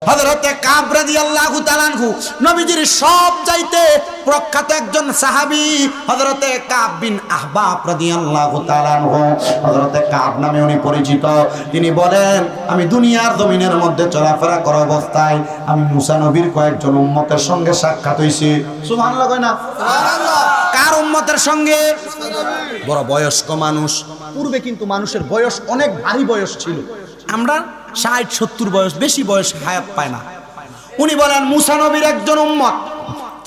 হযরতে কাব রাদিয়াল্লাহু তাআলা আনহু নবীজির সবচাইতে প্রখ্যাত একজন সাহাবী হযরতে কাব বিন আহবাব রাদিয়াল্লাহু তাআলা আনহু। হযরতে কাব নামে উনি পরিচিত। তিনি বলেন, আমি দুনিয়ার জমিনের মধ্যে চলাফেরা করা অবস্থায় আমি মুসা নবীর কয়েকজন উম্মতের সঙ্গে সাক্ষাৎ হইছি। সুবহানাল্লাহ কয় না? সুবহানাল্লাহ। কার উম্মতের সঙ্গে? বড় বয়স্ক মানুষ। পূর্বে কিন্তু মানুষের বয়স অনেক ভারী বয়স ছিল। আমরা 60-70 বয়স, বেশি বয়স হায়াত পায় না। উনি বলেন মুসা নবীর একজন উম্মত,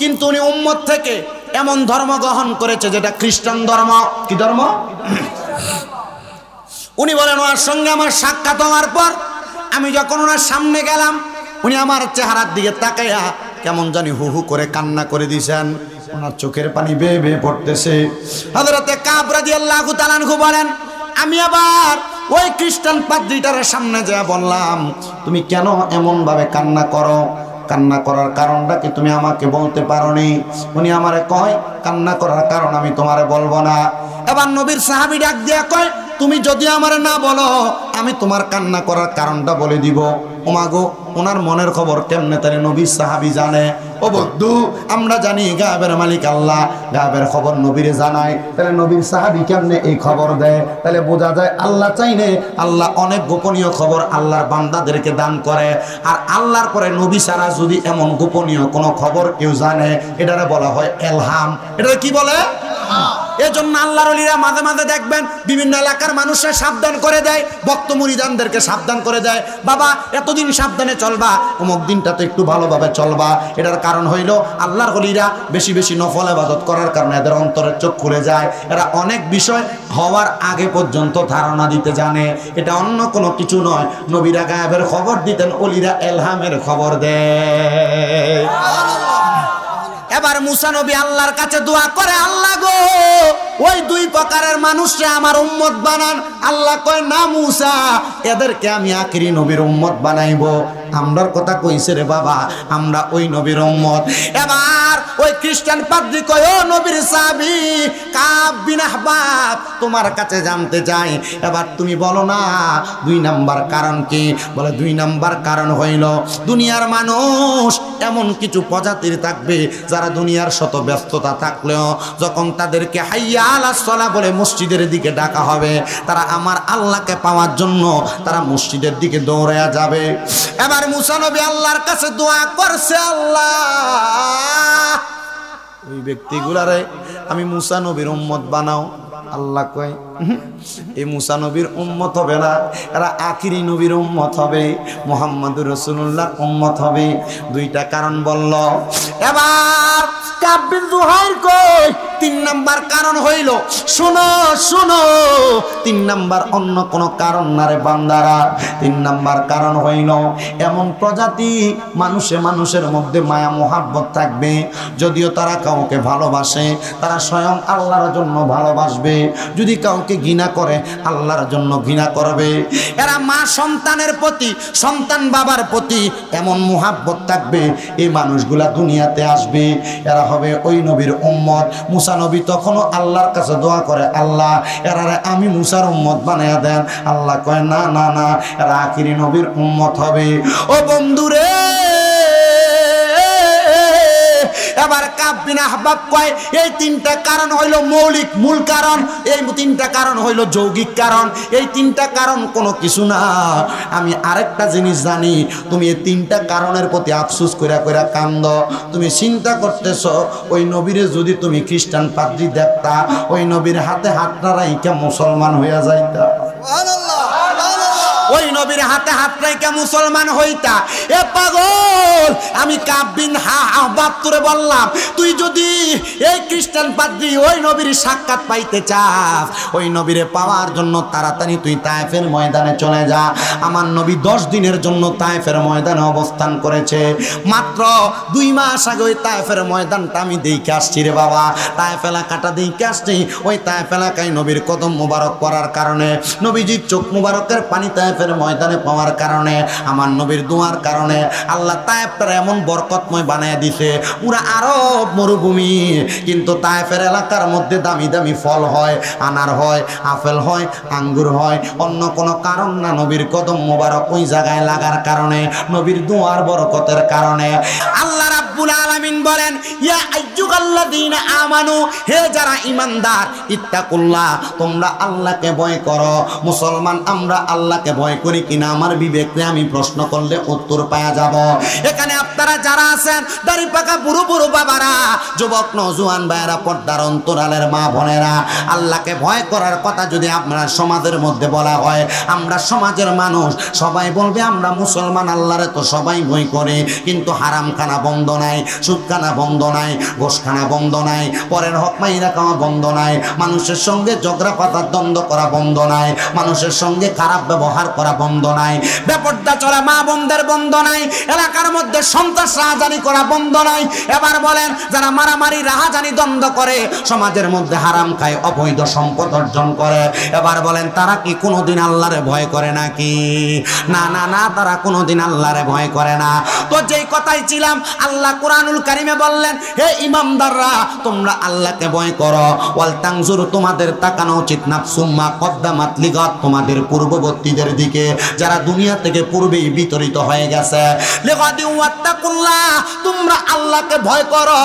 কিন্তু উনি উম্মত থেকে এমন ধর্ম গ্রহণ করেছে যেটা খ্রিস্টান ধর্ম। কি ধর্ম? উনি বলেন ওনার সঙ্গে আমার সাক্ষাৎ হওয়ার পর আমি যখন ওনার সামনে গেলাম, উনি আমার চেহারার দিকে তাকাইয়া কেমন জানি হু হু করে কান্না করে দিয়েছেন। ওনার চোখের পানি বেয়ে বেয়ে পড়তেছে। হযরতে কাব রাদিয়াল্লাহু তাআলা আনহু বলেন, আমি আবার ওই খ্রিস্টান পাদ্রীটার সামনে যা বললাম, তুমি কেন এমন ভাবে কান্না করো? কান্না করার কারণটা কি তুমি আমাকে বলতে পারোনি? উনি আমারে কয়, কান্না করার কারণ আমি তোমারে বলবো না। এবার নবীর সাহাবী ডাক দিয়া কয়, তুমি যদি আমারে না বলো আমি তোমার কান্না করার কারণটা বলে দিব। ওমাগো, ওনার মনের খবর কেমনে তাহলে নবীর সাহাবী জানে? ও বন্ধু, আমরা জানি গায়েবের মালিক আল্লাহ, গায়েবের খবর নবীরে জানায়, তাহলে নবীর সাহাবী কেমনে এই খবর দেয়? তাহলে বোঝা যায় আল্লাহ চাইলে আল্লাহ অনেক গোপনীয় খবর আল্লাহর বান্দাদেরকে দান করে। আর আল্লাহর পরে নবী ছাড়া যদি এমন গোপনীয় কোনো খবর কেউ জানে, এটারে বলা হয় এলহাম। এটা কি বলে? এজন্য আল্লাহর ওলিরা মাঝে মাঝে দেখবেন বিভিন্ন এলাকার মানুষরা সাবধান করে দেয়, ভক্ত মুরিদানদেরকে সাবধান করে দেয়, বাবা এতদিন সাবধানে চলবা, অমুক দিনটা তো একটু ভালোভাবে চলবা। এটার কারণ হইল আল্লাহর ওলিরা বেশি বেশি নফল ইবাদত করার কারণে এদের অন্তরের চোখ খুলে যায়। এরা অনেক বিষয় হওয়ার আগে পর্যন্ত ধারণা দিতে জানে। এটা অন্য কোনো কিছু নয়। নবীরা গায়েবের খবর দিতেন, ওলিরা এলহামের খবর দেয়। এবার মুসা নবী আল্লাহর কাছে দোয়া করে, আল্লাহ গো ওই দুই প্রকারের মানুষকে আমার উম্মত বানান। আল্লাহ কয়, না মুসা, এদেরকে আমি আখিরি নবীর উম্মত বানাইবো। আমরার কথা কইছে রে বাবা, আমরা ওই নবীর উম্মত। এবার ওই খ্রিস্টান পাদ্রী কয়, ও নবীর সাহাবী কাব বিন আহবাব, তোমার কাছে জানতে চাই, এবার তুমি বলো না 2 নাম্বার কারণ কি? বলে 2 নাম্বার কারণ হইল দুনিয়ার মানুষ এমন কিছু প্রজাতির থাকবে যারা দুনিয়ার শত ব্যস্ততা থাকলেও যখন তাদেরকে হাইয়া আলাস সালাহ বলে মসজিদের দিকে ডাকা হবে, তারা আমার আল্লাহকে পাওয়ার জন্য তারা মসজিদের দিকে দৌড়ায়া যাবে। এবার মুসা নবী আল্লাহর কাছে দোয়া করছে, আল্লাহ ওই ব্যক্তিগুলারে আমি মুসা নবীর উম্মত বানাও। আল্লাহ কয়, এই মুসা নবীর উম্মত হবে না, এরা আখিরি নবীর উম্মত হবে, মুহাম্মদুর রাসূলুল্লাহর উম্মত হবে। 2টা কারণ বলল। এবার কাব বিন জুহাইর কই 3 নাম্বার কারণ হইল, শোনো শোনো, 3 নাম্বার অন্য কোন কারণ না রে বান্দারা। 3 নাম্বার কারণ হইল এমন প্রজাতি মানুষের মধ্যে মায়া মোহাব্বত থাকবে, যদিও তারা কাউকে ভালোবাসে তারা স্বয়ং আল্লাহর জন্য ভালোবাসবে, যদি কাউকে ঘৃণা করে আল্লাহর জন্য ঘৃণা করবে। এরা মা সন্তানের প্রতি, সন্তান বাবার প্রতি এমন মোহাব্বত থাকবে, এই মানুষগুলা দুনিয়াতে আসবে, এরা হবে ওই নবীর উম্মত। মুসা নবী তখনও আল্লাহর কাছে দোয়া করে, আল্লাহ এরারে আমি মুসার উম্মত বানায়া দেন। আল্লাহ কয়, না না না, এরা আখিরি নবীর উম্মত হবে। ও বন্ধুরে, এবার কাব বিন আহবাব কয় এই 3টা কারণ হইল মৌলিক মূল কারণ, এই 3টা কারণ হইল যৌগিক কারণ, এই 3টা কারণ কোনো কিছু না। আমি আরেকটা জিনিস জানি, তুমি এই 3টা কারণের প্রতি আফসোস কইরা কইরা কান্দ। তুমি চিন্তা করতেছ ওই নবীরে যদি তুমি খ্রিস্টান পাদ্রী দেখতা, ওই নবীর হাতে হাতটা রাইখা মুসলমান হইয়া যাইতা। সুবহানাল্লাহ, ওই নবীর হাতে হাত রাইখা মুসলমান হইতা। এ পাগল, আমি কাব বিন আহবাব তোরে বললাম, তুই যদি এই খ্রিস্টান পাদ্রী ওই নবীর সাক্ষাৎ পাইতে চাস, ওই নবীরে পাওয়ার জন্য তাড়াতাড়ি তুই তায়েফের ময়দানে চলে যা। আমার নবী 10 দিনের জন্য তায়েফের ময়দানে অবস্থান করেছে। মাত্র 2 মাস আগে ওই তায়েফের ময়দানটা আমি দেখে আসছি রে বাবা, তায়েফ এলাকাটা দেখে আসছি। ওই তায়েফ এলাকায় নবীর কদম মুবারক পড়ার কারণে নবীজির চোখ মুবারকের পানি তায়েফ তায়েফের ময়দানে পাওয়ার কারণে, আমার নবীর দোয়ার কারণে আল্লাহ তায়েফের এমন বরকতময় বানায় দিছে, পুরা আরব মরুভূমি। কিন্তু তায়েফের এলাকার মধ্যে দামি দামি ফল হয়, আনার হয়, আপেল হয়, আঙ্গুর হয়, অন্য কোনো কারণ না, নবীর কদম মোবারক ওই জায়গায় লাগার কারণে, নবীর দোয়ার বরকতের কারণে। আল্লাহ রাব্বুল আলামিন বলেন, ইয়া আইয়ুহাল্লাযীনা আমানু, হে যারা ঈমানদার, ইত্তাকুল্লাহ, তোমরা আল্লাহকে ভয় করো। মুসলমান আমরা আল্লাহকে ভয় করি কিনা আমার বিবেককে আমি প্রশ্ন করলে উত্তর পাওয়া যাব। এখানে আপনারা যারা আছেন, দাড়ি পাকা বুড়ো বুড়ো বাবারা, যুবক নওজোয়ান ভাইয়েরা, পর্দার অন্তরালের মা বোনেরা, আল্লাহকে ভয় করার কথা যদি আপনারা সমাজের মধ্যে বলা হয়, আমরা সমাজের মানুষ সবাই বলবে আমরা মুসলমান, আল্লাহরে তো সবাই ভয় করে, কিন্তু হারাম খানা বন্ধ নাই, সুদ খানা বন্ধ নাই, ঘোষ খানা বন্ধ নাই, পরের হক মাইরা খাওয়া বন্ধ নাই, মানুষের সঙ্গে ঝগড়া পাতার দ্বন্দ্ব করা বন্ধ নাই, মানুষের সঙ্গে খারাপ ব্যবহার করা বন্ধ নাই, বেপরদা চলা মা বোনদের বন্ধ নাই, এলাকার মধ্যে সন্ত্রাস রাহাজানি করা বন্ধ নাই। এবার বলেন, যারা মারামারি রাহাজানি দ্বন্দ্ব করে, সমাজের মধ্যে হারাম খায়, অবৈধ সম্পদ অর্জন করে, এবার বলেন তারা কি কোনোদিন আল্লাহরে ভয় করে নাকি? না না না, তারা কোনোদিন আল্লাহরে ভয় করে না। তো যেই কথাই ছিলাম, আল্লাহ কুরআনুল কারীমে বললেন, হে ইমানদাররা, তোমরা আল্লাহকে ভয় করো। ওয়াল তানজুর, তোমাদের তাকানো উচিত, নাফসুম্মা কদ্দামাত লিগাত, তোমাদের পূর্ববর্তীদের দিকে, যারা দুনিয়া থেকে পূর্বেই বিতরিত হয়ে গেছে। লিগাদি ওয়াত্তাকুল্লাহ, তোমরা আল্লাহকে ভয় করো।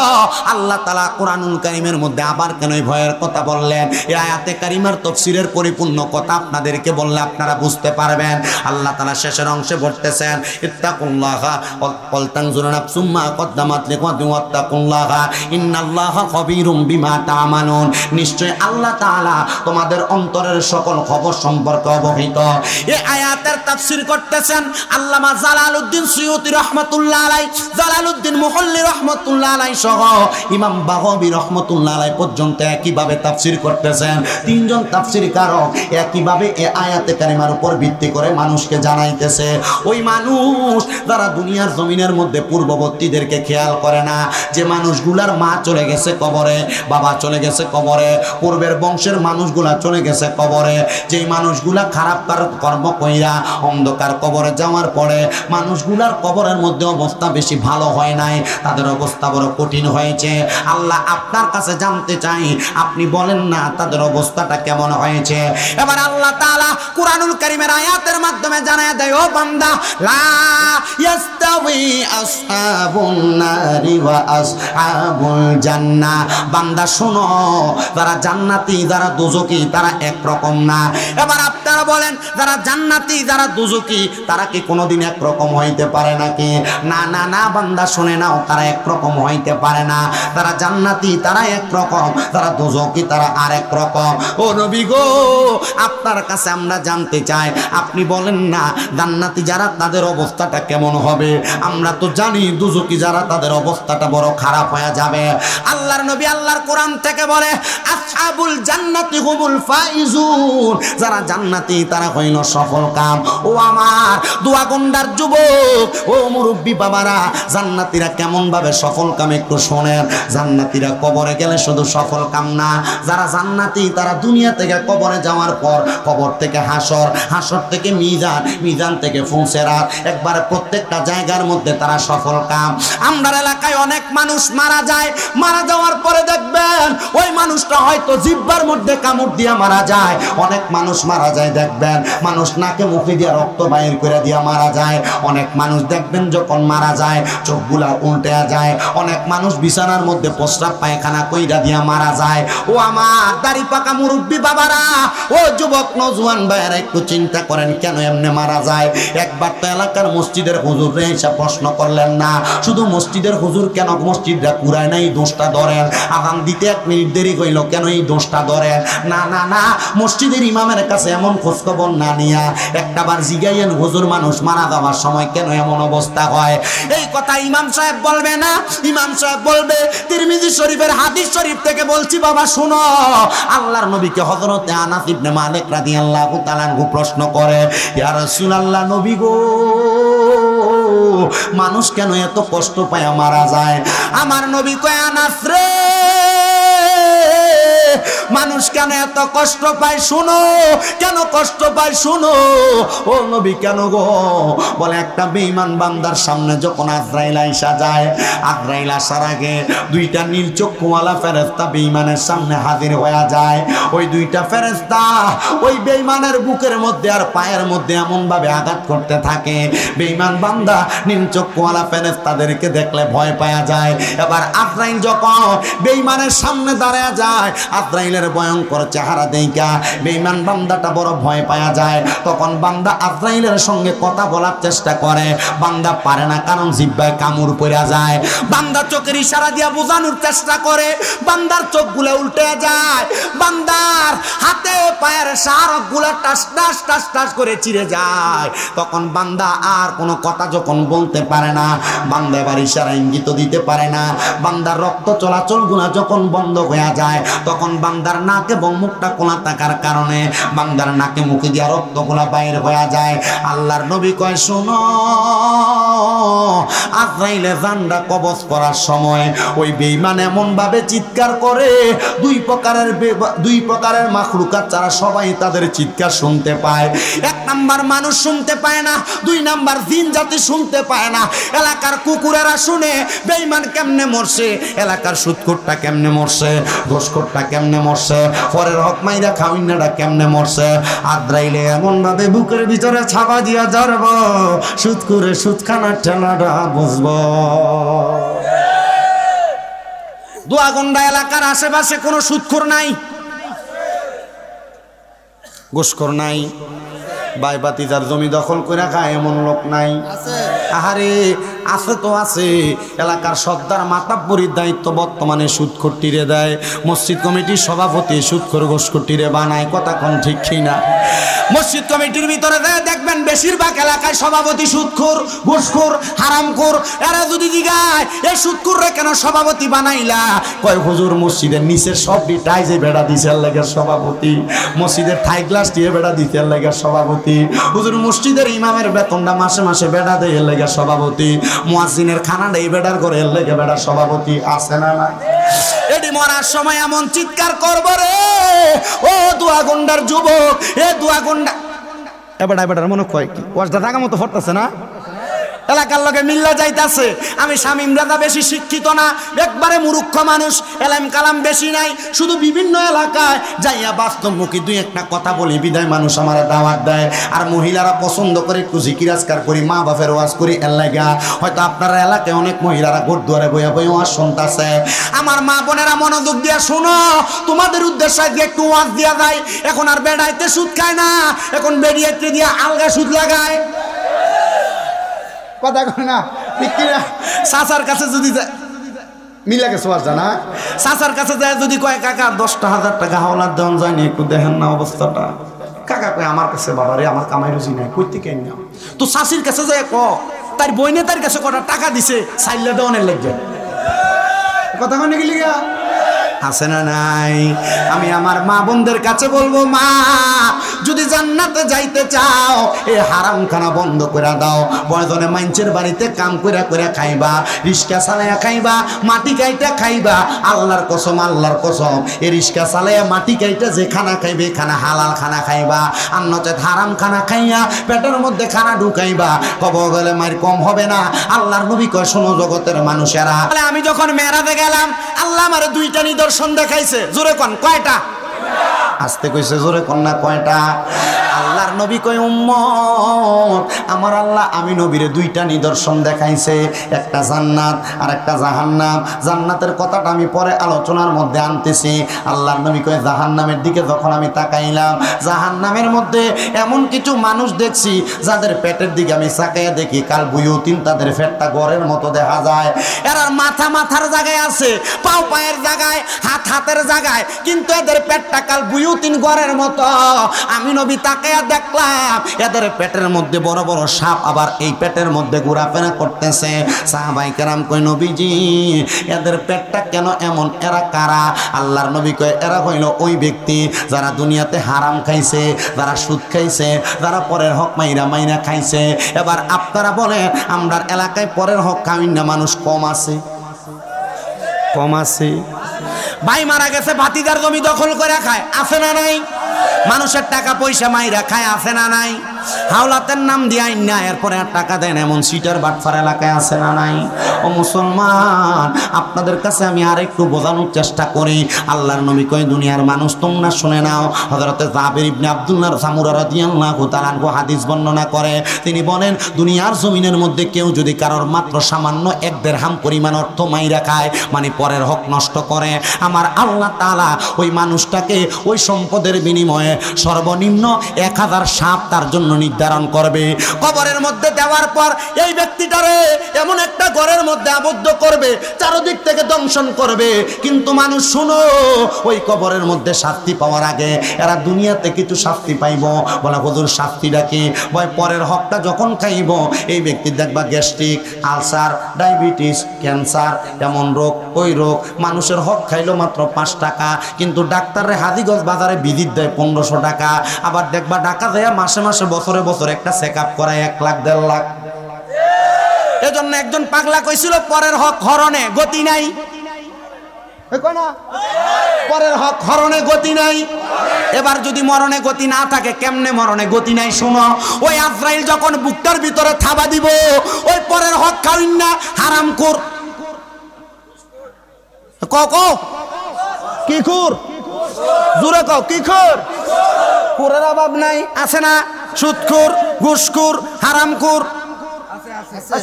আল্লাহ তাআলা কুরআনুল কারীমের মধ্যে আবার কেন এই ভয়ের কথা বললেন? এই আয়াতে কারিমার তাফসীরের পরিপূর্ণ কথা আপনাদেরকে বললে আপনারা বুঝতে পারবেন। আল্লাহ তাআলা শেষের অংশে বলতেছেন, ইত্তাকুল্লাহা ওয়াল তানজুর নাফসুম্মা কদ্দামাত লিগাদি ওয়াত্তাকুল্লাহা ইন্নাল্লাহা খাবীরুম বিমা তা'মালুন, নিশ্চয় আল্লাহ তাআলা তোমাদের অন্তরের সকল খবর সম্পর্কে অবহিত। এই আয়াতের তাফসীর করতেছেন আল্লামা জালালউদ্দিন সুয়ুতী রাহমাতুল্লাহ আলাইহি, জালালউদ্দিন মুহল্লি রাহমাতুল্লাহ আলাইহি সহ ইমাম বাগাবী রাহমাতুল্লাহ আলাইহি পর্যন্ত একইভাবে তাফসীর করতেছেন। তিনজন তাফসীরকারক একইভাবে এই আয়াতে কারিমার উপর ভিত্তি করে মানুষকে জানাইতেছে। ওই মানুষ যারা দুনিয়ার জমিনের মধ্যে পূর্ববর্তীদেরকে খেয়াল করে না, যে মানুষগুলার মা চলে গেছে কবরে, বাবা চলে গেছে কবরে, পূর্বের বংশের মানুষগুলা চলে গেছে কবরে, যেই মানুষগুলা খারাপ কর্ম কইরা অন্ধকার কবরে যাওয়ার পরে মানুষগুলার কবরের মধ্যে অবস্থা বেশি ভালো হয় নাই, তাদের অবস্থা বড় কঠিন হয়েছে। আল্লাহ আপনার কাছে জানতে চাই, আপনি বলেন না তাদের অবস্থাটা কেমন হয়েছে। এবার আল্লাহ তাআলা কুরআনুল কারীমের আয়াতের মাধ্যমে জানায় দেয়, ও বান্দা, লা ইয়াস্তাউই আসহাবুন নারি ওয়া আসহাবুল জান্নাহ, বান্দা শোনো, যারা জান্নাতি যারা দোজখী তারা একরকম না। এবার আপনারা বলেন, যারা জান্নাতি যারা দোজখী তারা কি কোনোদিন একরকম হইতে পারে নাকি? না না না, বান্দা শুনে নাও, তারা একরকম হইতে পারে না। তারা জান্নাতি তারা একরকম, তারা দোজখী তারা আরেক রকম। ও নবী গো, আপনার কাছে আমরা জানতে চাই, আপনি বলেন না জান্নাতি যারা তাদের অবস্থাটা কেমন হবে? আমরা তো জানি দোজখী যারা তাদের অবস্থাটা বড় খারাপ হয়ে যাবে। আল্লাহর নবী আল্লাহর কোরআন থেকে বলে, আসহাবুল জান্নাতি হুমুল ফাইজুন, যারা জান্নাতি তারা হইল সফল কাম। ও আমার দোয়াগন্ডার যুবক, ও মুরব্বী বাবারা, জান্নাতীরা কেমন ভাবে সফল কাম একটু শোনেন। জান্নাতীরা কবরে গেলে শুধু সফল কাম না, যারা জান্নাতি তারা দুনিয়া থেকে কবরে যাওয়ার পর, কবর থেকে হাসর, হাসর থেকে মিজান, মিজান থেকে ফুলসেরাত, একবার প্রত্যেকটা জায়গার মধ্যে তারা সফল কাম। আমরা এলাকায় অনেক মানুষ মারা যায়, মারা যাওয়ার পরে দেখবেন ওই মানুষটা হয়তো জিহ্বার মধ্যে কামড় দিয়ে মারা যায়। অনেক মানুষ মারা যায় দেখবেন মানুষ নাকে মুখে দিয়ে রক্ত বাইর করে দিয়ে মারা যায়। অনেক মানুষ দেখবেন যখন মারা যায় চোখগুলা উল্টে যায়। অনেক মানুষ বিছানার মধ্যে প্রস্রাব পায়খানা কইরা দিয়া মারা যায়। ও আমার দাড়ি পাকা মুরব্বী বাবারা, ও যুবক নওজোয়ান ভাইয়েরা, একটু চিন্তা করেন কেন এমনি মারা যায়। একবার তো এলাকার মসজিদের হুজুরে এসে প্রশ্ন করলেন না, শুধু মসজিদের হুজুর কেন মসজিদটা কুরায় নাই, দোষটা ধরেন। আযান দিতে 1 মিনিট দেরি হইল, কেন এই দোষটা ধরেন? না না না, মসজিদের ইমামের কাছে এমন খোঁজখবর না নিয়া একটাবার জিগাইয়েন, হুজুর মানুষ মারা যাওয়ার সময় কেন এমন অবস্থা হয়? এই কথা ইমাম সাহেব বলবে না, ইমাম সাহেব বলবে তিরমিজি শরীফের হাদিস শরীফ থেকে বলছি বাবা শুনো। আল্লাহর নবীকে হযরতে আনাস ইবনে মালিক রাদিয়াল্লাহু তাআলা আনহু প্রশ্ন করে, ইয়া রাসূলুল্লাহ, নবী গো, মানুষ কেন এত কষ্ট পায় মারা যায়? আমার নবী কয়, আনাস রে, মানুষ কেন এত কষ্ট পায় শুনো, কেন কষ্ট পায় শুনো। ও নবী কেন গো? বলে একটা বেঈমান বান্দার সামনে যখন আজরাইল আইসা যায়, আজরাইল আসার আগে দুইটা নীল চক্ষুওয়ালা ফেরেশতা বেঈমানের সামনে হাজির হয়ে যায়। ওই দুইটা ফেরেশতা ওই বেঈমানের বুকের মধ্যে আর পায়ের মধ্যে এমন ভাবে আঘাত করতে থাকে, বেঈমান বান্দা নীল চক্ষুওয়ালা ফেরেশতাদেরকে দেখলে ভয় পাওয়া যায়। এবার আজরাইল যখন বেঈমানের সামনে দাঁড়ায় যায়, আজরাইলের ভয়ঙ্কর চেহারা দেখা বেঈমান বান্দাটা বড় ভয় পাওয়া যায়। তখন বান্দা আজরাইলের সঙ্গে কথা বলার চেষ্টা করে, বান্দা পারে না, কারণ জিহ্বায় কামড় পড়ে যায়। বান্দা চোখের ইশারা দিয়া বোঝানোর চেষ্টা করে, বান্দার চোখগুলো উল্টে যায়, বান্দার হাতে পায়ের শারকগুলো টাস টাস টাস টাস করে চিরে যায়। তখন বান্দা আর কোনো কথা যখন বলতে পারে না, বান্দা এবার ইশারা ইঙ্গিত দিতে পারে না, বান্দার রক্ত চলাচলগুলো যখন বন্ধ হয়ে যায়, তখন বান্দার নাক এবং মুখটা কোলা থাকার কারণে বান্দার নাকে মুখে দিয়া রক্তগুলা বাইর হয়ে যায়। আল্লাহর নবী কয় শোনো, আজরাইলে জানডা কবজ করার সময় ওই বেঈমান এমন ভাবে চিৎকার করে, দুই প্রকারের মাখলুকাত যারা সবাই তাদের চিৎকার শুনতে পায়। এক নাম্বার মানুষ শুনতে পায় না, দুই নাম্বার জিন জাতি শুনতে পায় না। এলাকার কুকুরেরা শুনে বেঈমান কেমনে মরছে, এলাকার সুদখোরটা কেমনে মরছে, ঘুষখোরটা কেমনে মরছে, পরের হক মাইরা খাওয়াইনাটা কেমনে মরছে। আজরাইলে এমন ভাবে বুকের ভিতরে ছাপা দিয়া ধরব, সুদখোরে সুদখানার ঠেলাটা বুঝবো। দোয়াগন্ডা এলাকার আশেপাশে কোনো সুদখোর নাই, ঘুষখোর নাই, বাইবাতি যার জমি দখল করে খায় এমন লোক নাই। আহারে আছে তো আছে। এলাকার সর্দার মাতাব্বরির দায়িত্ব বর্তমানে সুদখোরটিরে দেয়, মসজিদ কমিটির সভাপতি সুদখোর ঘুষখোরটিরে বানায়। কথা কোন ঠিক কিনা? মসজিদ কমিটির ভিতরে দেখবেন বেশিরভাগ এলাকায় সভাপতি সুদখোর, ঘুষখোর, হারামখোর। এরা যদি জিগায় এই সুদখোররে কেন সভাপতি বানাইলা, কয় হুজুর মসজিদের নিচের সব টাইজে বেড়া দিছে লাগে সভাপতি, মসজিদের থাই গ্লাস দিয়ে বেড়া দিতে লাগে সভাপতি, হুজুর মসজিদের ইমামের বেতনটা মাসে মাসে বেড়া দেয় লাগে সভাপতি, মুয়াজ্জিনের খানাটা এই বেড়ার করে লেগে বেড়া সভাপতি। আছে না না? এটি মরার সময় এমন চিৎকার করবো রে, ও দোয়াগন্ডার যুবক, এ দোয়াগন্ডা এবার এবার মনে কয় কি ওয়াজটা থাকা মতো ফটতেছে না, এলাকার লোকে মিল্লা যাইতাছে। আমি শামীম রাজা বেশি শিক্ষিত না, একবারে মূর্খ মানুষ, এলাম কালাম বেশি নাই, শুধু বিভিন্ন এলাকায় যাইয়া বাস্তবমুখী দুই একটা কথা বলি বিদায় মানুষ আমার দাওয়াত দেয়। আর মহিলারা পছন্দ করে একটু জিকিরাজকার করি, মা বাপের ওয়াজ করি। এর লাগা হয়তো আপনারা এলাকায় অনেক মহিলারা ঘরদুয়ারে বইয়া বই ওয়াজ শুনতেছে। আমার মা বোনেরা মনোযোগ দিয়া শুনো, তোমাদের উদ্দেশ্যে দিয়ে একটু ওয়াজ দিয়া যায়। এখন আর বেড়াইতে সুদ খায় না, এখন বেরিয়েতে দিয়া আলগা সুদ লাগায়। কথা কয় না ঠিক কিনা? চাচার কাছে যদি মিলা গেছে না, চাচার কাছে যায় যদি কয় কাকা 10,000 টাকা হাওলার দেওয়া যায়নি, একটু দেখেন না অবস্থাটা। কাকা কয় আমার কাছে বাবা রে, আমার কামাই রুজি নাই, কই থেকে না। তো চাষির কাছে যায় ক তার বইনে তার কাছে কটা টাকা দিছে চাইলে দেওয়ানের লাগবে। কথা কয় নাকি লিগা আছে না নাই? আমি আমার মা বোনদের কাছে বলবো, মা যদি জান্নাতে যাইতে চাও এই হারাম খানা বন্ধ করে দাও। বয়জনে মাইনচের বাড়িতে কাম করে করে খাইবা, রিস্কা চালাইয়া খাইবা, মাটি কাইটা খাইবা। আল্লাহর কসম, আল্লাহর কসম, এই রিস্কা চালাইয়া মাটি কাইটা যে খানা খাইবে খানা হালাল খানা খাইবা, আর নচেত হারাম খানা খাইয়া পেটের মধ্যে খানা ঢুকাইবা, কবর গেলে মায়ের কম হবে না। আল্লাহর নবী কয় শোনো জগতের মানুষেরা, আমি যখন মেরাজে গেলাম আল্লাহ আমার দুইটা নিদর্শন দেখাইছে। জোরে কোন কয়টা? আস্তে কইছে জোরে কোন না কয়টা? আল্লাহর নবী কয় উম্মত আমার আল্লাহ আমি নবীরে দুইটা নিদর্শন দেখাইছে, একটা জান্নাত আর একটা জাহান্নাম। জান্নাতের কথাটা আমি পরে আলোচনার মধ্যে আনতেছি। আল্লাহর নবী কয় জাহান্নামের দিকে যখন আমি তাকাইলাম, জাহান্নামের মধ্যে এমন কিছু মানুষ দেখছি যাদের পেটের দিকে আমি তাকাইয়া দেখি কাল বুয়ুতিন, তাদের পেটটা গড়ের মতো দেখা যায়। এরা মাথা মাথার জায়গায় আছে, পাও পায়ের জায়গায়, হাত হাতের জায়গায়, কিন্তু এদের পেটটা কাল বুয়ুতিন গড়ের মতো। আমি নবী তাকাইয়া দেখলাম এদের পেটের মধ্যে বড় বড় সাপ আবার এই পেটের মধ্যে ঘোরাফেরা করতেছে। সাহাবায়ে কেরাম কয় নবীজি এদের পেটটা কেন এমন, এরা কারা? আল্লাহর নবী কয় এরা হইল ওই ব্যক্তি যারা দুনিয়াতে হারাম খাইছে, যারা সুদ খাইছে, যারা পরের হক মাইরা মাইরা খাইছে। এবার আপনারা বলেন আমরার এলাকায় পরের হক খাইন না মানুষ কম আছে? কম আছে? ভাই মারা গেছে, ভাতিজার জমি দখল করে খায়, আছে না নাই? মানুষের টাকা পয়সা মাইরা খায়, আছে না নাই? হাওলাতের নাম দিয়ে আইন না, এরপরে আর টাকা দেন এমন সিটার বাটফার এলাকায় আছে না নাই? ও মুসলমান, আপনাদের কাছে আমি আর একটু বোঝানোর চেষ্টা করি। আল্লাহর নবী কয়, দুনিয়ার মানুষ তোমরা শুনে নাও। হযরতে জাবির ইবনে আব্দুল্লাহ সামুরা রাদিয়াল্লাহু তাআলা আনহু হাদিস বর্ণনা করে, তিনি বলেন, দুনিয়ার জমিনের মধ্যে কেউ যদি কারোর মাত্র সামান্য 1 দিরহাম পরিমাণ অর্থ মাইরা খায়, মানে পরের হক নষ্ট করে, আমার আল্লাহ তাআলা ওই মানুষটাকে ওই সম্পদের বিনিময়ে সর্বনিম্ন 1000 সাপ তার জন্য নির্ধারণ করবে। কবরের মধ্যে দেওয়ার পর এই ব্যক্তিটারে এমন একটা ঘরের মধ্যে আবদ্ধ করবে, চারদিক থেকে দংশন করবে। কিন্তু মানুষ শুনো, ওই কবরের মধ্যে শাস্তি পাওয়ার আগে এরা দুনিয়াতে কিছু শাস্তি পাইব। বলা, হুজুর শাস্তিটা কি? বয়, পরের হকটা যখন খাইব, এই ব্যক্তি দেখবা গ্যাস্ট্রিক, আলসার, ডায়াবেটিস, ক্যান্সার, এমন রোগ ওই রোগ, মানুষের হক খাইলো মাত্র 5 টাকা, কিন্তু ডাক্তারের হাজিগঞ্জ বাজারে ভিজিট দেয় 1500 টাকা। আবার দেখবা ঢাকা যায় মাসে মাসে বছরে বছরে একটা চেক আপ করায় 1 লাখ 1.5 লাখ। এজন্য একজন পাগলা কইছিল, পরের হক হরণে গতি নাই। পরের হক হরণে গতি নাই। এবার যদি মরণে গতি না থাকে, কেমনে মরণে গতি নাই? শোনো, ওই আজরাইল যখন বুকটার ভিতরে থাবা দিব, ওই পরের হক খাওইন না, হারাম কর। কো কি খুর? জোরে কও, কি খুর? কুরের অভাব নাই, আছে না? সুদখোর, ঘুষখোর, হারামখোর।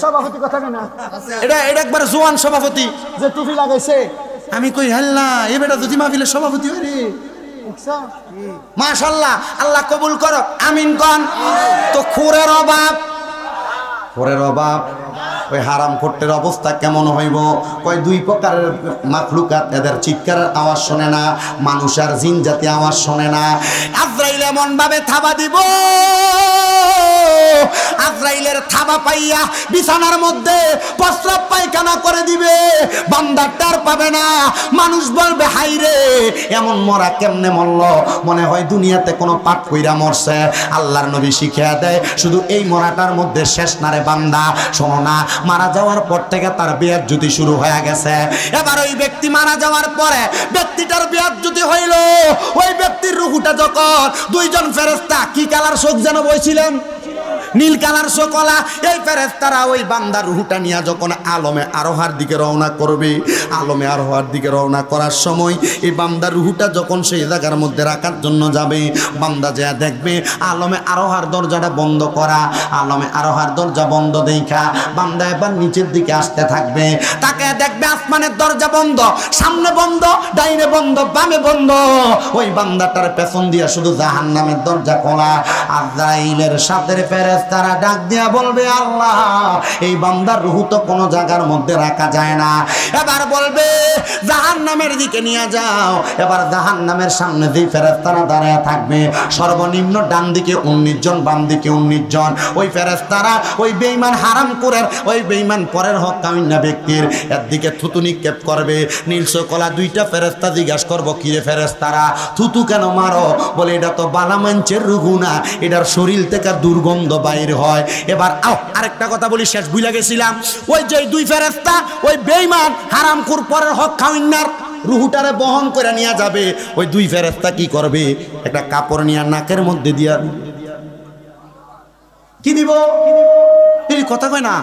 সভাপতি কথা না, এটা একবার জোয়ান সভাপতি যে টুপি লাগাইছে। আমি কই, হাল্লা এ বেটা যদি মাহফিলের সভাপতি হয় রে, মাশাআল্লাহ, আল্লাহ কবুল করো, আমিন কোন। তো খুরের অভাব, খুরের অভাব, ওই হারাম খোরটের অবস্থা কেমন হইব? কয়, 2 প্রকারের মাখলুকাত, এদের চিৎকারের আওয়াজ শোনে না, মানুষ আর জিন জাতি আওয়াজ শোনে না। আজরাইল এমন ভাবে থাবা দিব, আজরাইলের থাবা পাইয়া বিছানার মধ্যে প্রস্রাব পায়খানা করে দিবে, বান্দা টের পাবে না। মানুষ বলবে, হাই রে, এমন মরা কেমনে মরল, মনে হয় দুনিয়াতে কোনো পাপ কইরা মরছে। আল্লাহর নবী শিখিয়ে দেয়, শুধু এই মরাটার মধ্যে শেষ না রে বান্দা। শোনো না, মারা যাওয়ার পর থেকে তার বেয়াজ্জতি শুরু হয়ে গেছে। এবার ওই ব্যক্তি মারা যাওয়ার পরে ব্যক্তিটার বেয়াজ্জতি হইল। ওই ব্যক্তির রূহটা যখন 2 জন ফেরেশতা, কি কালার চোখ যেন বইছিলেন, নীল কালার চোখলা, এই ফেরেশতারা ওই বান্দার রূহটা নিয়ে যখন আলমে আরোহার দিকে রওনা করবে, আলমে আরোহার দিকে রওনা করার সময় এই বান্দার রূহটা যখন সেই জায়গার মধ্যে রাখার জন্য যাবে, বান্দা যা দেখবে আলমে আরোহার দরজাটা বন্ধ করা, আলমে আরোহার দরজা বন্ধ দেখা বান্দা এবার নিচের দিকে আসতে থাকবে। তাকে দেখবে আসমানের দরজা বন্ধ, সামনে বন্ধ, ডাইনে বন্ধ, বামে বন্ধ। ওই বান্দাটার পেছন দিয়া শুধু জাহান্নামের দরজা খোলা। আজরাইলের সাথে ফেরেশতারা ডাক দিয়া বলবে, আল্লাহ, এই বান্দার রূহ তো কোনো জায়গার মধ্যে রাখা যায় না। এবার বলবে, জাহান্নামের দিকে নিয়ে যাও। এবার জাহান্নামের সামনে যে ফেরেশতারা দাঁড়ায় থাকবে, সর্বনিম্ন ডান দিকে 19 জন, বাম দিকে 19 জন। ওই ফেরেশতারা ওই বেঈমান হারামখোরের, ওই বেঈমান পরের হক কামিনা ব্যক্তির এর দিকে থুতু নিক্ষেপ করবে। নীলশো কলা 2টা ফেরেশতা জিজ্ঞাসা করবো, কিরে ফেরেশতারা, থুতু কেন মারো? বলে, এটা তো বালামাঞ্চের রূহ না, এটার শরীর থেকে দুর্গন্ধ বাইর হয়। এবার আরেকটা কথা বলি, শেষ ভুলে গেছিলাম। ওই যে 2 ফেরেশতা ওই বেঈমান হারামখোর পরের হক খাওয়াইনার রূহটারে বহন করে নিয়ে যাবে। ওই 2 ফেরেশতা কি করবে? একটা কাপড় নিয়ে নাকের মধ্যে দিয়া কি দিব? এই কথা কয় না,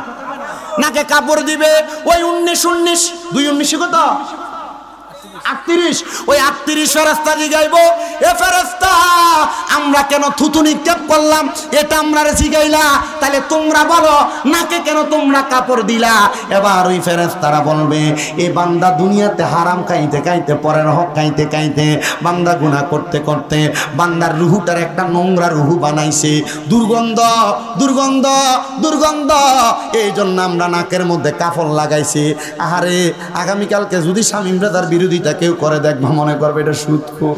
নাকে কাপড় দিবে। ওই 19 2 19 কত? 38। ওই 38 ফেরেশতা জিগাইব, এ ফেরেশতা, আমরা কেন থুতু নিক্ষেপ করলাম এটা আমরা জিগাইলা, তাহলে তোমরা বলো নাকে কেন তোমরা কাপড় দিলা? এবার ওই ফেরেশতারা বলবে, এই বান্দা দুনিয়াতে হারাম খাইতে খাইতে, পরের হক খাইতে খাইতে, বান্দা গুনাহ করতে করতে বান্দার রূহটার একটা নোংরা রূহ বানাইছে, দুর্গন্ধ দুর্গন্ধ দুর্গন্ধ। এই জন্য আমরা নাকের মধ্যে কাপড় লাগাইছি। আহারে, আগামীকালকে যদি শামীম রাজার বিরোধিতা কেউ করে, দেখবা মনে করবে এটা সুদখোর,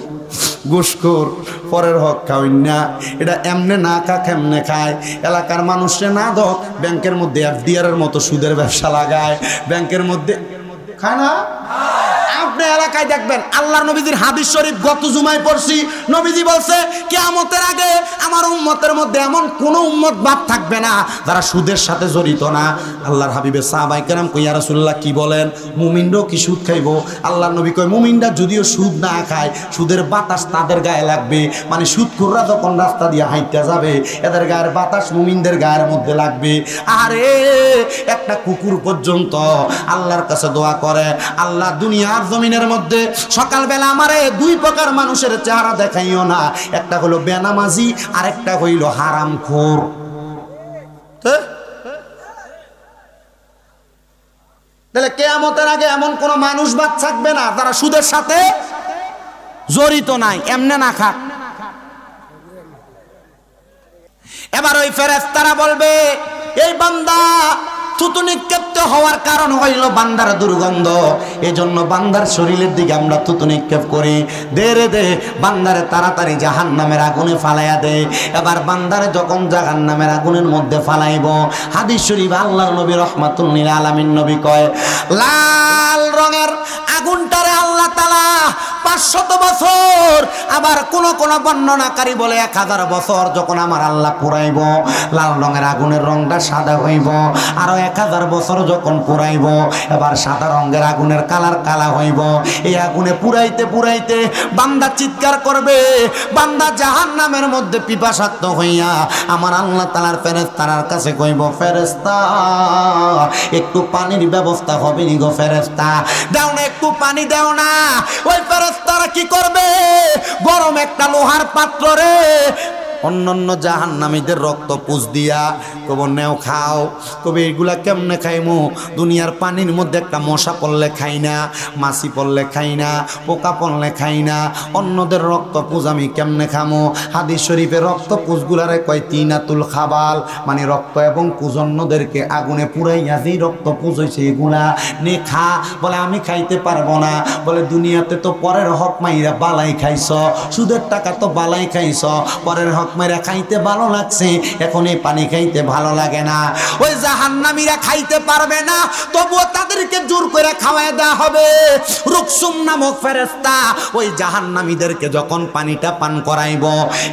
ঘুষখোর, পরের হক খাওয়াই না, এটা এমনে না খা কেমনে খায়। এলাকার মানুষে না দক, ব্যাংকের মধ্যে FDR এর মতো সুদের ব্যবসা লাগায়, ব্যাংকের মধ্যে খায় না। আপনি এলাকায় দেখবেন আল্লাহর নবীজির হাদিস শরীফ গত জুমায় পড়ছি, নবীজি বলছে কিয়ামতের আগে আমার উম্মতের মধ্যে এমন কোন উম্মত বাদ থাকবে না যারা সুদের সাথে জড়িত না। আল্লাহর হাবিবের সাহাবায়ে কেরাম কই ইয়া রাসূলুল্লাহ কি বলেন, মুমিনরাও কি সুদ খাইবো? আল্লাহর নবী কয় মুমিনরা যদিও সুদ না খায় সুদের বাতাস তাদের গায়ে লাগবে, মানে সুদখোররা যখন রাস্তা দিয়ে হাঁটতে যাবে এদের গায়ের বাতাস মুমিনদের গায়ের মধ্যে লাগবে। আরে একটা কুকুর পর্যন্ত আল্লাহর কাছে দোয়া করে, আল্লাহ দুনিয়ার জমিনের মধ্যে সকালবেলা আমারে দুই প্রকার মানুষের চেহারা দেখাইও না, একটা হলো বেনামাজি আর একটা হইল হারামখোর। তাহলে কিয়ামতের আগে এমন কোন মানুষ বাদ থাকবে না যারা সুদের সাথে জড়িত নাই, এমনে না খাক। এবার ওই ফেরেশতারা বলবে এই বান্দা থুতু নিক্ষেপ হওয়ার কারণ হইল বান্দার দুর্গন্ধ, এজন্য বান্দার শরীরের দিকে আমরা থুতু নিক্ষেপ করি, দে রে দে বান্দারে তাড়াতাড়ি জাহান্নামের আগুনে ফালাইয়া দে। এবার বান্দারে যখন জাহান্নামের আগুনের মধ্যে ফালাইব, হাদিস শরীফ আল্লাহর নবী রাহমাতুল লিল আলামিন নবী কয় লাল রঙের আগুনটারে আল্লাহ তাআলা 500 বছর, আবার কোন কোন বর্ণনাকারী বলে 1000 বছর যখন আমার আল্লাহ পুরাইব, লাল রঙের আগুনের রংটা সাদা হইব, আরো 1000 বছর যখন পুরাইব এবার সাদা রঙের আগুনের কালার কালা হইব। এই আগুনে পুরাইতে পুরাইতে বান্দা চিৎকার করবে, বান্দা জাহান্নামের মধ্যে পিপাসার্ত হইয়া আমার আল্লাহ তাআলার ফেরেশতার কাছে কইব ফেরেশতা একটু পানির ব্যবস্থা হবে নি গো ফেরেশতা, দাও না একটু পানি দাও না। ওই ফেরেশতারা কি করবে, গরম একটা লোহার পাত্র রে অন্যান্য জাহান্নামীদের রক্ত পুষ দিয়া কব নেও খাও, কবে এগুলা কেমনে খাইমু? দুনিয়ার পানির মধ্যে একটা মশা পড়লে খাই না, মাছি পড়লে খাই না, পোকা পড়লে খাই না, অন্যদের রক্ত পুষ আমি কেমনে খামো? হাদিস শরীফে রক্ত পুষগুলারে কয় তিনাতুল খাবাল, মানে রক্ত এবং পুষ অন্যদেরকে আগুনে পুরাইয়া যেই রক্ত পুষ হয়েছে এগুলা নে খা। বলে আমি খাইতে পারবো না, বলে দুনিয়াতে তো পরের হক মাইরা বালাই খাইছ, সুদের টাকা তো বালাই খাইছ, পরের হক মাইরা খাইতে ভালো লাগছে, এখন এই পানি খাইতে ভালো লাগে না। ওই জাহান্নামীরা খাইতে পারবে না, তবুও তাদেরকে জোর করে খাওয়ায় দেওয়া হবে। রুকসুম নামক ফেরেশতা ওই জাহান্নামীদেরকে যখন পানিটা পান করাইব,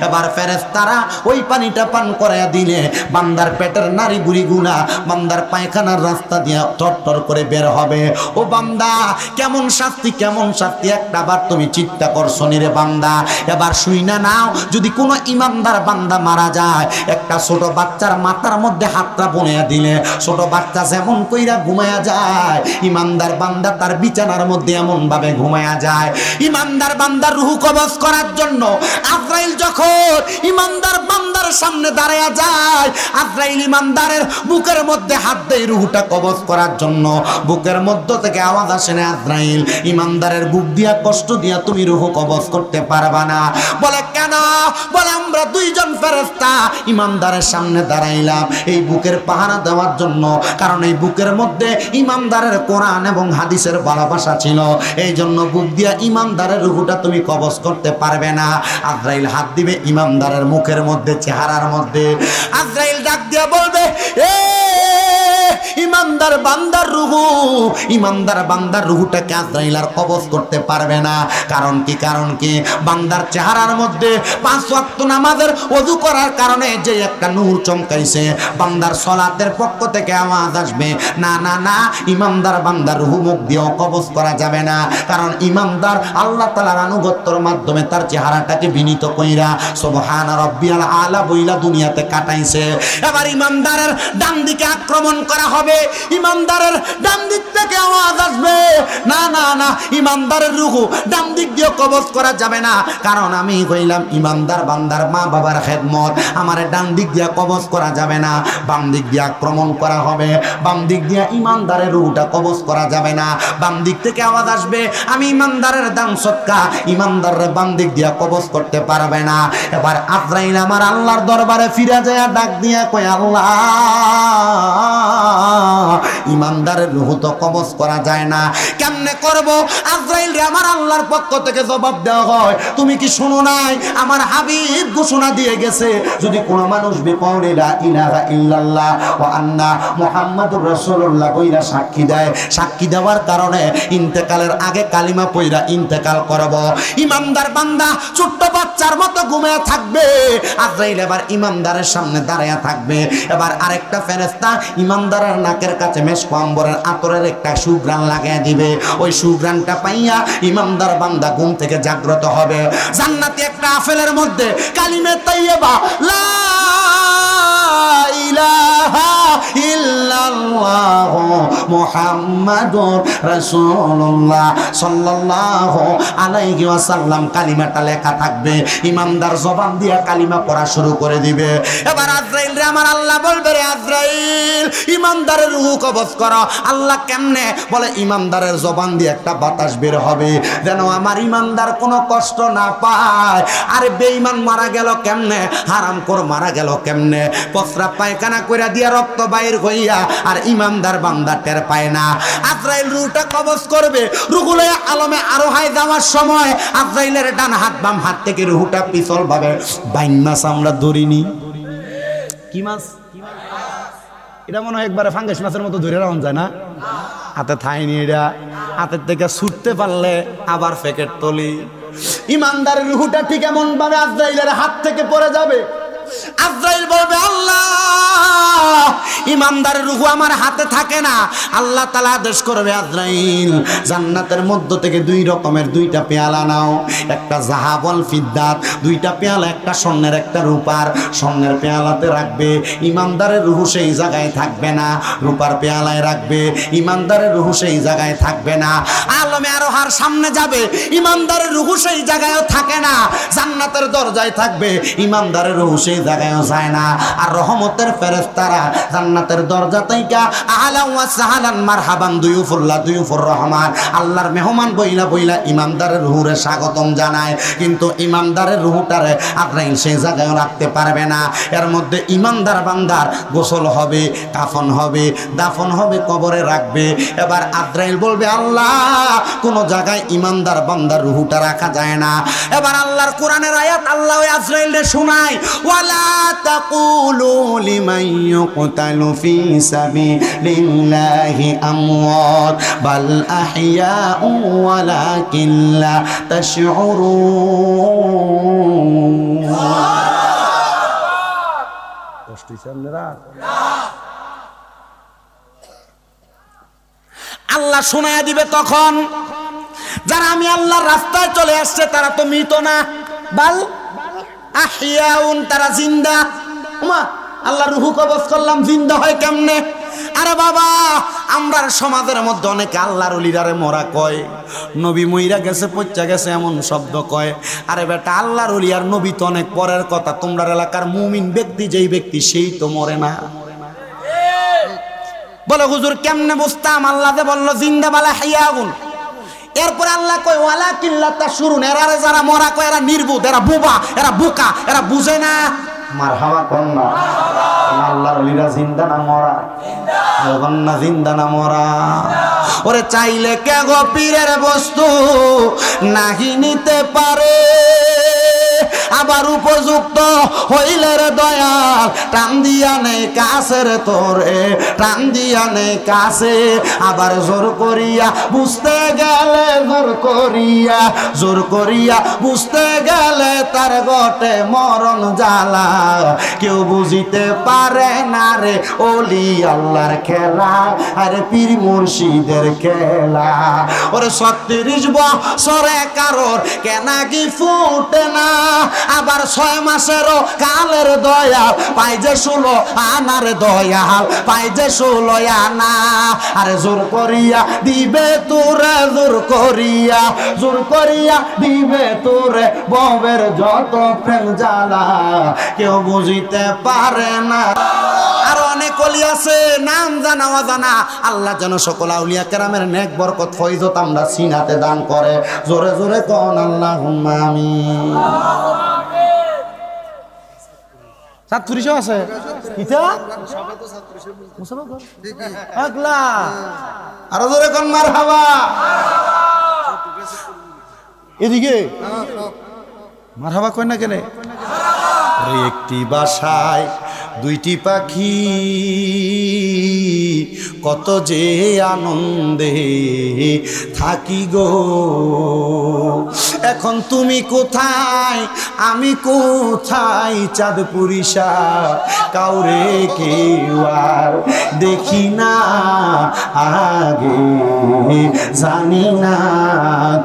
এবার ফেরেশতারা ওই পানিটা পান করাইয়া দিলে বান্দার পেটের নাড়ি বুড়ি গুলা বান্দার পায়খানার রাস্তা দিয়ে টরটর করে বের হবে। ও বান্দা কেমন শাস্তি, কেমন শাস্তি একটা বার তুমি চিন্তা করছো নি রে বান্দা? এবার শুই না নাও, যদি কোনো ইমানদার বান্দা মারা যায়, একটা ছোট বাচ্চার মাথার মধ্যে হাতটা বুলাইয়া দিলে ছোট বাচ্চা যেমন কইরা ঘুমায়া যায়, ইমানদার বান্দা তার বিছানার মধ্যে এমন ভাবে ঘুমায়া যায়। ইমানদার বান্দার রূহ কবজ করার জন্য আজরাইল যখন ইমানদার বান্দার সামনে দাঁড়ায়া যায়, আজরাইল ইমানদারের বুকের মধ্যে হাত দেয় রূহটা কবজ করার জন্য, বুকের মধ্য থেকে আওয়াজ আসে না আজরাইল ইমানদারের বুক দিয়া কষ্ট দিয়া তুমি রূহ কবজ করতে পারবা না। বলে কেন? বলে আমরা দুইজন ফেরেশতা ইমানদারের সামনে দাঁড়াইলাম এই বুকের পাহারা দেওয়ার জন্য, কারণ এই বুকের মধ্যে ইমানদারের কোরআন এবং হাদিসের ভালোবাসা ছিল, এই জন্য বুক দিয়া ইমানদারের রূহটা তুমি কবজ করতে পারবে না। আজরাইল হাত দিবে ইমানদারের মুখের মধ্যে, চেহারার মধ্যে, আজরাইল ডাক দিয়া বলবে এ ইমানদার বান্দার রূহ, ইমানদার বান্দার রূহটাকে আজরাইল আর কবজ করতে পারবে না। কারণ কি? কারণ কি? বান্দার চেহারার মধ্যে 5 ওয়াক্ত নামাজের ওযু করার কারণে যে একটা নূর চমকাইছে, বান্দার সালাতের পক্ষ থেকে আওয়াজ আসবে না না না, ইমানদার বান্দার রূহ মুখ দিয়েও কবজ করা যাবে না, কারণ ইমানদার আল্লাহ তাআলার আনুগত্যের মাধ্যমে তার চেহারাটাকে বিনীত কইরা সুবহান রাব্বিয়াল আলা বইলা দুনিয়াতে কাটাইছে। এবার ইমানদারের ডান দিকে আক্রমণ করা হবে, ইমানদারের ডান দিক থেকে আওয়াজ আসবে না না না, ইমানদারের রূহ ডান দিক দিয়ে কবজ করা যাবে না, কারণ আমি কইলাম ইমানদার বান্দার মা বাবার খেদমত, আমার ডান দিক দিয়ে কবজ করা যাবে না, বাম দিক দিয়ে আক্রমণ করা হবে, বাম দিক দিয়ে ইমানদারের রূহটা কবজ করা যাবে না। বাম দিক থেকে আওয়াজ আসবে আমি ইমানদারের দান সদকা, ইমানদারের বাম দিক দিয়ে কবজ করতে পারবে না। এবার আজরাইল আমার আল্লাহর দরবারে ফিরে যায়, ডাক দিয়া কয় আল্লাহ ইমানদারের রূহ তো কবজ করা যায় না। কেমনে করব? আজরাইল রে আমার আল্লাহর পক্ষ থেকে জবাব দেওয়া হয়, তুমি কি শোনো নাই আমার হাবিব ঘোষণা দিয়ে গেছে, যদি কোনো মানুষ বিকৌলি লা ইলাহা ইল্লাল্লাহ ওয়া আন্না মুহাম্মাদুর রাসূলুল্লাহ কইরা সাক্ষী দেয়, সাক্ষী দেওয়ার কারণে ইন্তেকালের আগে কালিমা পয়রা ইন্তেকাল করব, ইমানদার বান্দা ছোট্ট বাচ্চার মতো ঘুমিয়ে থাকবে। আজরাইল এবার ইমানদারের সামনে দাঁড়ায়া থাকবে। এবার আরেকটা ফেরেশতা ইমানদারের নাকের কাছে মেশক আম্বরের আতরের একটা সুঘ্রাণ লাগিয়ে দিবে। ওই সুঘ্রাণটা পাইয়া ইমানদার বান্দা ঘুম থেকে জাগ্রত হবে। জান্নাতি একটা আপেলের মধ্যে কালিমে তাইয়্যিবা লা ইলাহা ইল্লাল্লাহ মুহাম্মাদুর রাসূলুল্লাহ সাল্লাল্লাহু আলাইহি ওয়াসাল্লাম কালিমাটা লেখা থাকবে। ইমানদার জবান দিয়া কালিমা পড়া শুরু করে দিবে। এবার আজরাইল রে আমার আল্লাহ বলবে, রে আজরাইল ইমানদারের রূহ কবজ করো। আল্লাহ কেমনে? বলে ইমানদারের জবান দিয়ে একটা বাতাস বের হবে যেন আমার ইমানদার কোনো কষ্ট না পায়। আরে বেঈমান মারা গেল কেমনে? হারামখোর মারা গেল কেমনে? প্রস্রাব পায়খানা কইরা দিয়া রক্ত বাইর হইয়া, আর ইমানদার বান্দা টের পায় না। আজরাইল রূহটা কবজ করবে। রূহগুলো আলমে আরোহায় যাওয়ার সময় আজরাইলের ডান হাত বাম হাত থেকে রূহটা পিছল ভাবে বাইন মাছ আমরা ধরিনি। কি মাছ? এটা মনে হয় একবারে ফাঙ্গাস মাছের মতো ধরে রাখা যায় না, হাতে থাইনি। এটা হাতের থেকে ছুটতে পারলে আবার প্যাকেট তলি। ইমানদারের রূহটা ঠিক এমন ভাবে আজরাইলের হাত থেকে পড়ে যাবে। আজরাইল বলবে, আল্লাহ ইমানদারের রূহ আমার হাতে থাকে না। আল্লাহ তাআলা আদেশ করবে, আজরাইল জান্নাতের মধ্য থেকে দুই রকমের দুইটা পেয়ালা নাও, একটা জাহাবল ফিদ্দাত, দুইটা পেয়ালা, একটা স্বর্ণের একটা রূপার। স্বর্ণের পেয়ালাতে রাখবে, ইমানদারের রূহ সেই জায়গায় থাকবে না। রূপার পেয়ালায় রাখবে, ইমানদারের রূহ সেই জায়গায় থাকবে না। আলমে আরোহার সামনে যাবে, ইমানদারের রূহ সেই জায়গায়ও থাকে না। জান্নাতের দরজায় থাকবে, ইমানদারের রূহ সেই জায়গায়ও যায় না। আর রহমতের ফেরেশতারা জান্নাতের দরজা থেকে আহলান ওয়া সাহলান মারহাবান দুয়ুফুল্লাহ দুয়ুফুর রহমান, আল্লাহর মেহমান বইলা বইলা ইমানদারের রূহরে স্বাগতম জানায়। কিন্তু ইমানদারের রূহটারে আজরাইল সেই জায়গায় রাখতে পারবে না। এর মধ্যে ইমানদার বান্দার গোসল হবে, কাফন হবে, দাফন হবে, কবরে রাখবে। এবার আজরাইল বলবে, আল্লাহ কোন জায়গায় ইমানদার বান্দার রূহটা রাখা যায় না। এবার আল্লাহর কোরআনের আয়াত আল্লাহ আজরাইলকে শোনায়, ওয়ালা তাকুলু লিমান ইউকতালু ফি সাবিলিল্লাহি আমওয়াত বাল আহইয়াউ ওয়ালাকিন লা তাশউরুন। কষ্ট হইছে আপনারা? আল্লাহ শোনায়া দিবে তখন, যারা আমি আল্লাহর রাস্তায় চলে আসছে তারা তো মৃত না, বাল আহিয়াউন, তারা জিন্দা। ওমা, আল্লাহ রূহ কবজ করলাম, জিন্দা হয় কেমনে? আরে বাবা, আমরা সমাজের মধ্যে অনেকে আল্লাহর ওলিরারে মরা কয়, নবী মইরা গেছে পচা গেছে এমন শব্দ কয়। আরে বেটা, আল্লাহর ওলি আর নবী তো অনেক পরের কথা। তোমরা এলাকার মুমিন ব্যক্তি যেই ব্যক্তি সেই তো মরে না। বলে হুজুর কেমনে বুঝতাম? আল্লাহ যে বললো জিন্দা বালা হাইয়াগুন, এরপর আল্লাহ কয় ওয়ালাকিন লা তাশউরুন, এরা যারা মরা কয় এরা নির্বুধ, এরা বোবা, এরা বোকা, এরা বুঝে না। মারহাবা কোন না? আল্লাহর ওলিরা জিন্দা না মরা? জিন্দা। জিন্দা না মরা? ওরে চাইলে কে গো পীরের বস্তু নাহি নিতে পারে, আবার উপযুক্ত হইলে রে দয়াল টান দিয়া নেই কাছের তোরে, টান দিয়া নেই কাছে। আবার জোর করিয়া বুঝতে গেলে, জোর করিয়া, জোর করিয়া বুঝতে গেলে তার গটে মরণ জ্বালা। কেউ বুঝিতে পারে না রে ওলি আল্লাহর খেলা, আরে পীর মুর্শিদের খেলা। ওরে 36 বছরে কারোর কেনা কি ফুটে না, আবার 6 মাসেরও কালের দয়াল পাই যে 16 আনার দয়াল পাই যে 16 আনা। আরে জোর করিয়া দিবে তোরে, জোর করিয়া, জোর করিয়া দিবে তোরে ববের যত প্রেম জ্বালা, কেউ বুঝিতে পারে না। আর অনেক ওলি আছে নাম জানা অজানা। আল্লাহ যেন সকল আউলিয়া কেরামের নেক বরকত ফয়জত আমরা সিনাতে দান করে। জোরে জোরে কোন আল্লাহুম্মা আমিন। 37 আছে। কিটা আগলা আরো জোরে কোন মারহাবা এদিকে মারহাবা কই না কেন একটি বাসায় দুইটি পাখি কত যে আনন্দে থাকি গো এখন তুমি কোথায় আমি কোথায় চাঁদপুরিশা কাউরে কেউ আর দেখি না আগে জানি না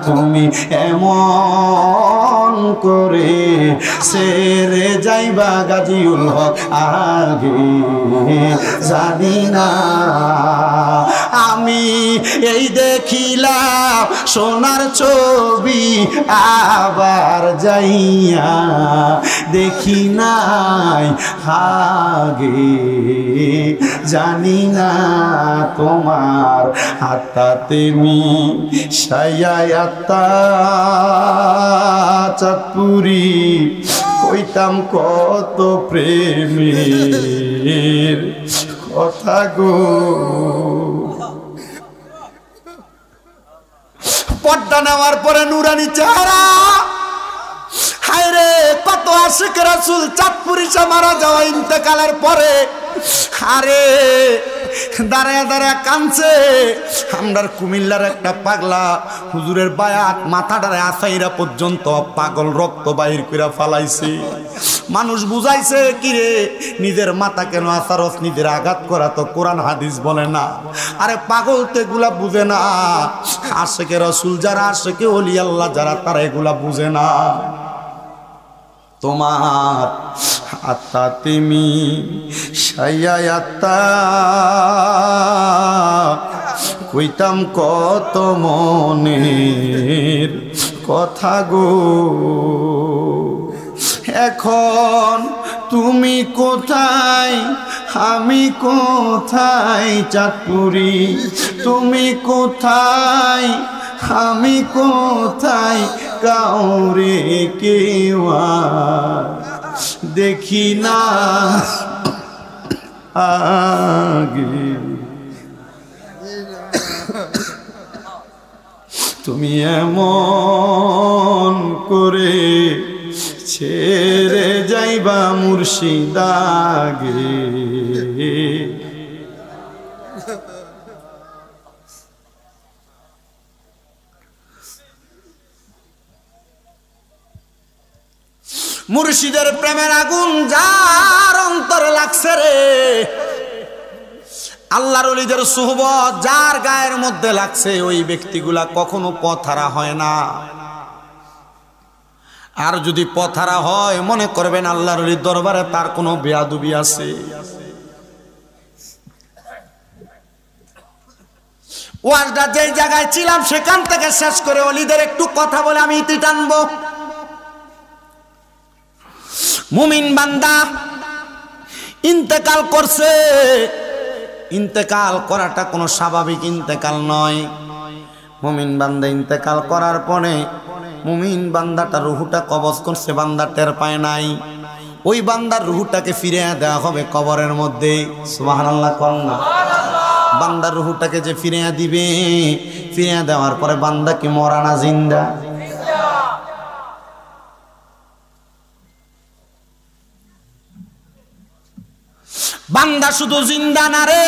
তুমি এমন করে ছেড়ে যাইবা গাজীউল হক আগে জানি না আমি এই দেখিলাম সোনার ছবি আবার যাইয়া দেখি নাই আগে জানি না তোমার হাতাতে মি সায়াতা চাঁদপুরি কইতাম কত প্রেমের কথা গো পর্দা নেওয়ার পরে নুরানি চেহারা হায় রে কত আশিক রাসূল চাঁদপুরিশা মারা যাওয়া ইন্তেকালের পরে আরে দাঁড়ায় দাঁড়ায় কাঁদছে আমরার কুমিল্লার একটা পাগলা হুজুরের বায়াত মাথাটারে আসাইরা পর্যন্ত পাগল রক্ত বাহির কইরা ফালাইছে মানুষ বুঝাইছে কি রে নিজের মাথা কেন আসারস নিজের আঘাত করা তো কোরআন হাদিস বলে না আরে পাগল তো এগুলা বুঝে না আশিকে রাসূল যারা আশিকে ওলি আল্লাহ যারা তারা এগুলা বুঝে না তোমার আত্মা তুমি সায়াতা কইতাম কত মনের কথা গো এখন তুমি কোথায় আমি কোথায় চাঁদপুরি তুমি কোথায় আমি কোথায় কাউরে কেউ দেখি না আগে তুমি এমন করে ছেড়ে যাইবা মুর্শিদাগে মুর্শিদের প্রেমের আগুন যার অন্তরে লাগছে রে আল্লাহর ওলিদের সুহবত যার গায়ের মধ্যে লাগছে ওই ব্যক্তিগুলা কখনো পথহারা হয় না আর যদি পথহারা হয় মনে করবেন আল্লাহর ওলির দরবারে তার কোনো বেয়াদবি আছে ওয়াজটা যেই জায়গায় ছিলাম সেখান থেকে শেষ করে ওলিদের একটু কথা বলে আমি ইতি টানবো মুমিন বান্দা ইন্তেকাল করছে ইন্তেকাল করাটা কোনো স্বাভাবিক ইন্তেকাল নয় মুমিন বান্দা ইন্তেকাল করার পরে মুমিন বান্দাটা রুহুটা কবজ করছে বান্দা টের পায় নাই ওই বান্দার রুহুটাকে ফিরিয়ে দেওয়া হবে কবরের মধ্যে সুবহানাল্লাহ কোন না বান্দার রুহুটাকে যে ফিরিয়ে দিবে ফিরিয়ে দেওয়ার পরে বান্দা কি মরা না জিন্দা বান্দা শুধু জিন্দা না রে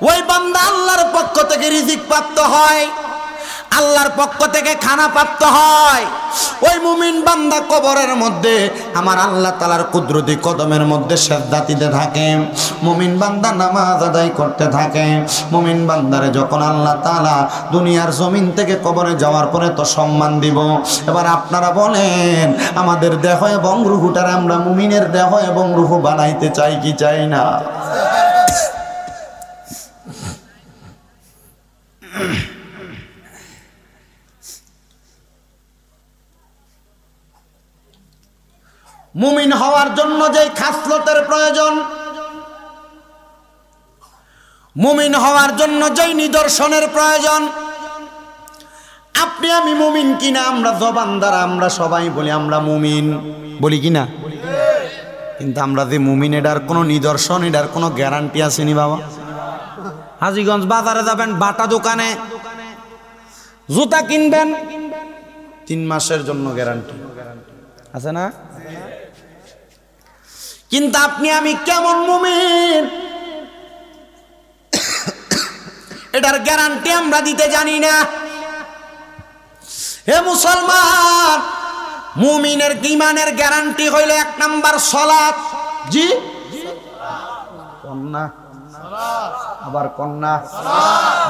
ওই বান্দা আল্লাহর পক্ষ থেকে রিজিক প্রাপ্ত হয় আল্লাহর পক্ষ থেকে খানা প্রাপ্ত হয় ওই মুমিন বান্দা কবরের মধ্যে আমার আল্লাহ তাআলার কুদরতি কদমের মধ্যে সিজদা দিতে থাকে মুমিন বান্দা নামাজ আদায় করতে থাকে মুমিন বান্দারে যখন আল্লাহ তাআলা দুনিয়ার জমিন থেকে কবরে যাওয়ার পরে তো সম্মান দিব এবার আপনারা বলেন আমাদের দেহ এবং রূহটার আমরা মুমিনের দেহ এবং রূহ বানাইতে চাই কি চাই না মুমিন হওয়ার জন্য যে খাসলতের প্রয়োজন মুমিন হওয়ার জন্য যে নিদর্শনের প্রয়োজন আপনি আমি মুমিন কিনা আমরা জবান দ্বারা আমরা সবাই বলি আমরা মুমিন বলি কিনা কিন্তু আমরা যে মুমিন, এটার কোনো নিদর্শন, এটার কোনো গ্যারান্টি আসেনি বাবা। হাজীগঞ্জ বাজারে যাবেন, বাটা দোকানে জুতা কিনবেন, 3 মাসের জন্য গ্যারান্টি আছে না? কিন্তু আপনি আমি কেমন মুমিন, এটার গ্যারান্টি আমরা দিতে জানি না। হে মুসলমান, মুমিনের ঈমানের গ্যারান্টি হইল 1 নাম্বার সালাত। জি, কন্যা আবার কন্যা,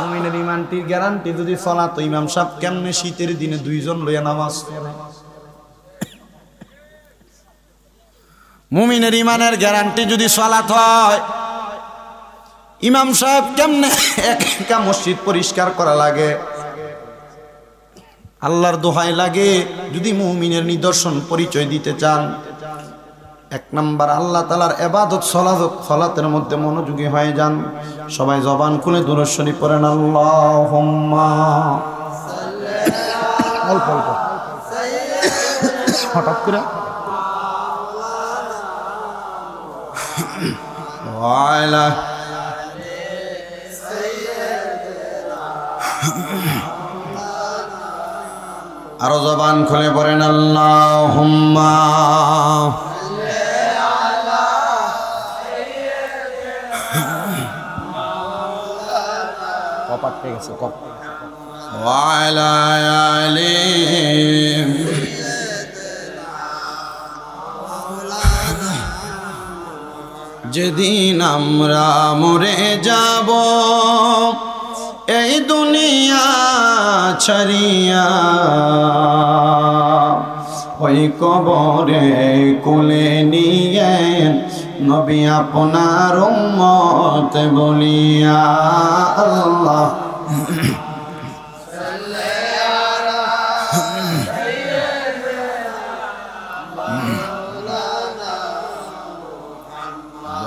মুমিনের ঈমানটির গ্যারান্টি যদি সালাত। ইমাম সাহেব কেমনে শীতের দিনে 2 জন লইয়া নামাজ পড়ে? মুমিনের ঈমানের গ্যারান্টি যদি সালাত হয়, ইমাম সাহেব কেমনে একা মসজিদ পরিষ্কার করা লাগে? আল্লাহর দোহাই লাগে, যদি মুমিনের নিদর্শন পরিচয় দিতে চান, 1 নাম্বার আল্লাহ তাআলার ইবাদত সালাতের মধ্যে মনোযোগী হয়ে যান। সবাই জবান খুলে দুরূদ শরীফ পড়েন, আল্লাহুম্মা অল্প অল্প হঠাৎ করে ওয়ালা আরো জবান খুলে পড়েন, আল্লাহুম্মা কপাটে গেছে কপ ওয়ালা আলি। যেদিন আমরা মরে যাব এই দুনিয়া ছাড়িয়া, ওই কবরে কোলে নিয়ে নবী আপনার উম্মত বলিয়া, আল্লাহ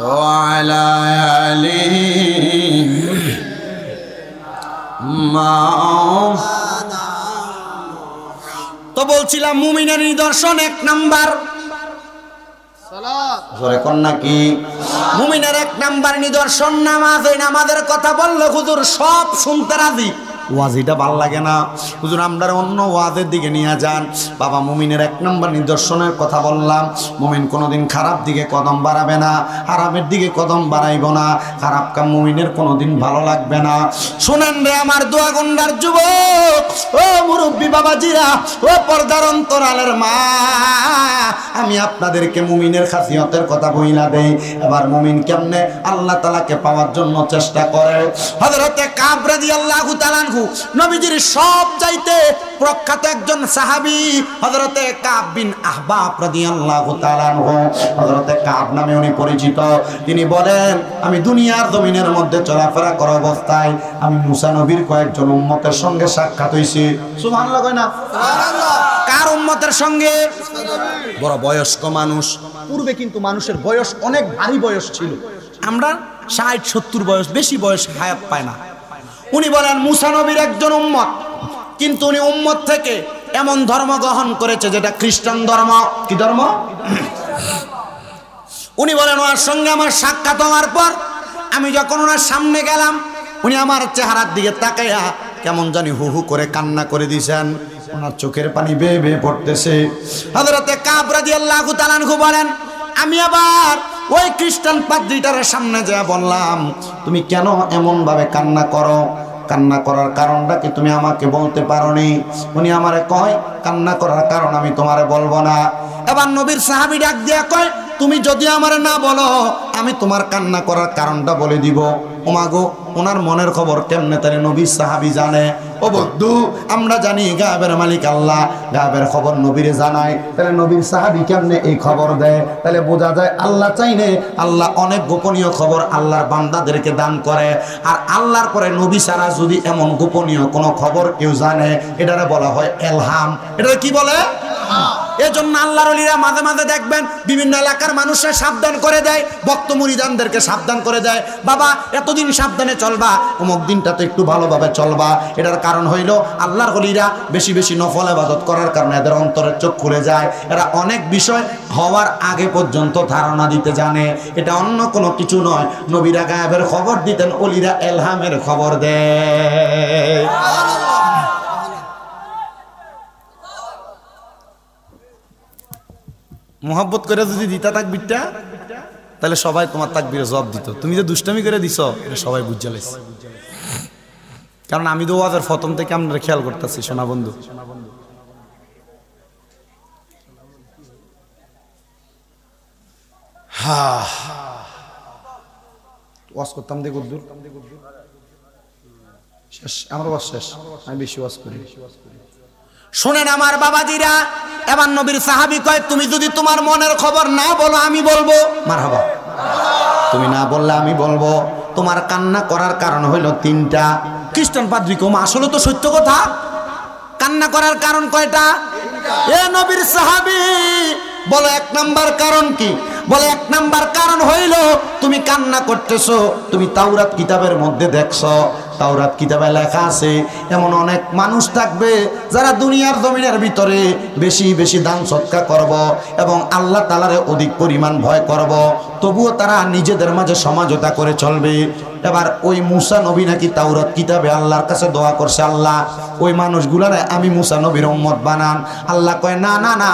ওয়ালা আলি তো বলছিলাম মুমিনের নিদর্শন 1 নাম্বার সালাত। জোরে কোন নাকি? মুমিনের 1 নাম্বার নিদর্শন নামাজ। এই নামাজের কথা বললে হুজুর সব শুনতে রাজি, ওয়াজিটা ভাল লাগে না হুজুর, আমরা অন্য ওয়াজের দিকে নিয়ে যান। বাবা, মুমিনের 1 নাম্বার নিদর্শনের কথা বললাম। মুমিন কোনোদিন খারাপ দিকে কদম বাড়াবে না, হারামের দিকে কদম বাড়াইব না, খারাপ কাম মুমিনের কোনোদিন ভালো লাগবে না। শুনেন রে আমার দোয়া গন্ডার যুবক, ও মুরব্বী বাবাজিরা, ও পর্দার অন্তরালের মা, আমি আপনাদেরকে মুমিনের খাসিয়তের কথা বইলা দেই। এবার মুমিন কেমনে আল্লাহ তাআলাকে পাওয়ার জন্য চেষ্টা করে। হযরতে কাব রাদিয়াল্লাহু তাআলা নবীজির সব চাইতে প্রখ্যাত একজন সাহাবী, হযরতে কাব বিন আহবাব রাদিয়াল্লাহু তাআলা আনহু, হযরতে কাব নামে উনি পরিচিত। তিনি বলেন, আমি দুনিয়ার জমিনের মধ্যে চলাফেরা করা অবস্থায় আমি মুসা নবীর কয়েকজন উম্মতের সঙ্গে সাক্ষাৎ হইছি। সুবহানাল্লাহ কয় না? সুবহানাল্লাহ। কার উম্মতের সঙ্গে? বড় বয়স্ক মানুষ। পূর্বে কিন্তু মানুষের বয়স অনেক ভারী বয়স ছিল, আমরা 60-70 বয়স, বেশি বয়স হায়াত পায় না। উনি বলেন মুসা নবীর একজন উম্মত, কিন্তু উনি উম্মত থেকে এমন ধর্ম গ্রহণ করেছে যেটা খ্রিস্টান ধর্ম। কি ধর্ম? উনি বলেন ওনার সঙ্গে আমার সাক্ষাৎ হওয়ার পর আমি যখন ওনার সামনে গেলাম, উনি আমার চেহারার দিকে তাকাইয়া কেমন জানি হু হু করে কান্না করে দিয়েছেন, ওনার চোখের পানি বেয়ে বেয়ে পড়তেছে। হযরতে কাব রাদিয়াল্লাহু তাআলা আনহু বলেন, আমি আবার ওই খ্রিস্টান পাদ্রীটার সামনে যা বললাম, তুমি কেন এমন ভাবে কান্না করো? কান্না করার কারণটা কি তুমি আমাকে বলতে পারোনি? উনি আমারে কয়, কান্না করার কারণ আমি তোমারে বলবো না। এবার নবীর সাহাবী ডাক দিয়া কয়, তুমি যদি আমারে না বলো আমি তোমার কান্না করার কারণটা বলে দিব। ওমাগো, ওনার মনের খবর কেমনে তাহলে নবীর সাহাবী জানে? ও বন্ধু, আমরা জানি গায়েবের মালিক আল্লাহ, গায়েবের খবর নবীরে জানায়, তাহলে নবীর সাহাবী কেমনে এই খবর দেয়? তাহলে বোঝা যায় আল্লাহ চাইলে আল্লাহ অনেক গোপনীয় খবর আল্লাহর বান্দাদেরকে দান করে। আর আল্লাহর পরে নবী ছাড়া যদি এমন গোপনীয় কোনো খবর কেউ জানে, এটারে বলা হয় এলহাম। এটা কি বলে? এজন্য আল্লাহর ওলিরা মাঝে মাঝে দেখবেন বিভিন্ন এলাকার মানুষরা সাবধান করে দেয়, ভক্ত মুরিদানদেরকে সাবধান করে দেয়, বাবা এতদিন সাবধানে চলবা, অমুক দিনটা তো একটু ভালোভাবে চলবা। এটার কারণ হইল আল্লাহর ওলিরা বেশি বেশি নফল ইবাদত করার কারণে এদের অন্তরের চোখ খুলে যায়। এরা অনেক বিষয় হওয়ার আগে পর্যন্ত ধারণা দিতে জানে। এটা অন্য কোনো কিছু নয়। নবীরা গায়েবের খবর দিতেন, ওলিরা এলহামের খবর দেয়। মোহাব্বত করে যদি দিতা তাকবীরটা, তাহলে সবাই তোমার তাকবীরে জবাব দিত। তুমি যে দুষ্টামি করে দিছ এটা সবাই বুঝে লাইছে। কারণ আমি তো ওয়াজের প্রথম থেকে আপনারা খেয়াল করতেছি সোনা বন্ধু। ওয়াজ করতাম দেখ দূর শেষ, আমার ওয়াজ শেষ, আমি বেশি ওয়াজ করি। শোনেন আমার বাবাজিরা, এবার নবীর সাহাবী কয়, তুমি যদি তোমার মনের খবর না বলো আমি বলবো। মারহাবা। তুমি না বললে আমি বলবো। তোমার কান্না করার কারণ হইল তিনটা। খ্রিস্টান পাদ্রী কম, আসলে তো সত্য কথা। কান্না করার কারণ কয়টা? এ নবীর সাহাবী বলো এক নাম্বার কারণ কি? বলে এক নাম্বার কারণ হইল তুমি কান্না করতেছো, তুমি তাওরাত কিতাবের মধ্যে দেখছো, তাওরাত কিতাবে লেখা আছে এমন অনেক মানুষ থাকবে যারা দুনিয়ার জমিনের ভিতরে বেশি বেশি দান সৎকার করব এবং আল্লাহ তাআলারে অধিক পরিমাণ ভয় করব, তবুও তারা নিজেদের মাঝে সমঝোতা করে চলবে। এবার ওই মুসা নবী নাকি তাওরাত কিতাবে আল্লাহর কাছে দোয়া করছে, আল্লাহ ওই মানুষগুলারে আমি মুসা নবীর উম্মত বানান। আল্লাহ কয় না না না,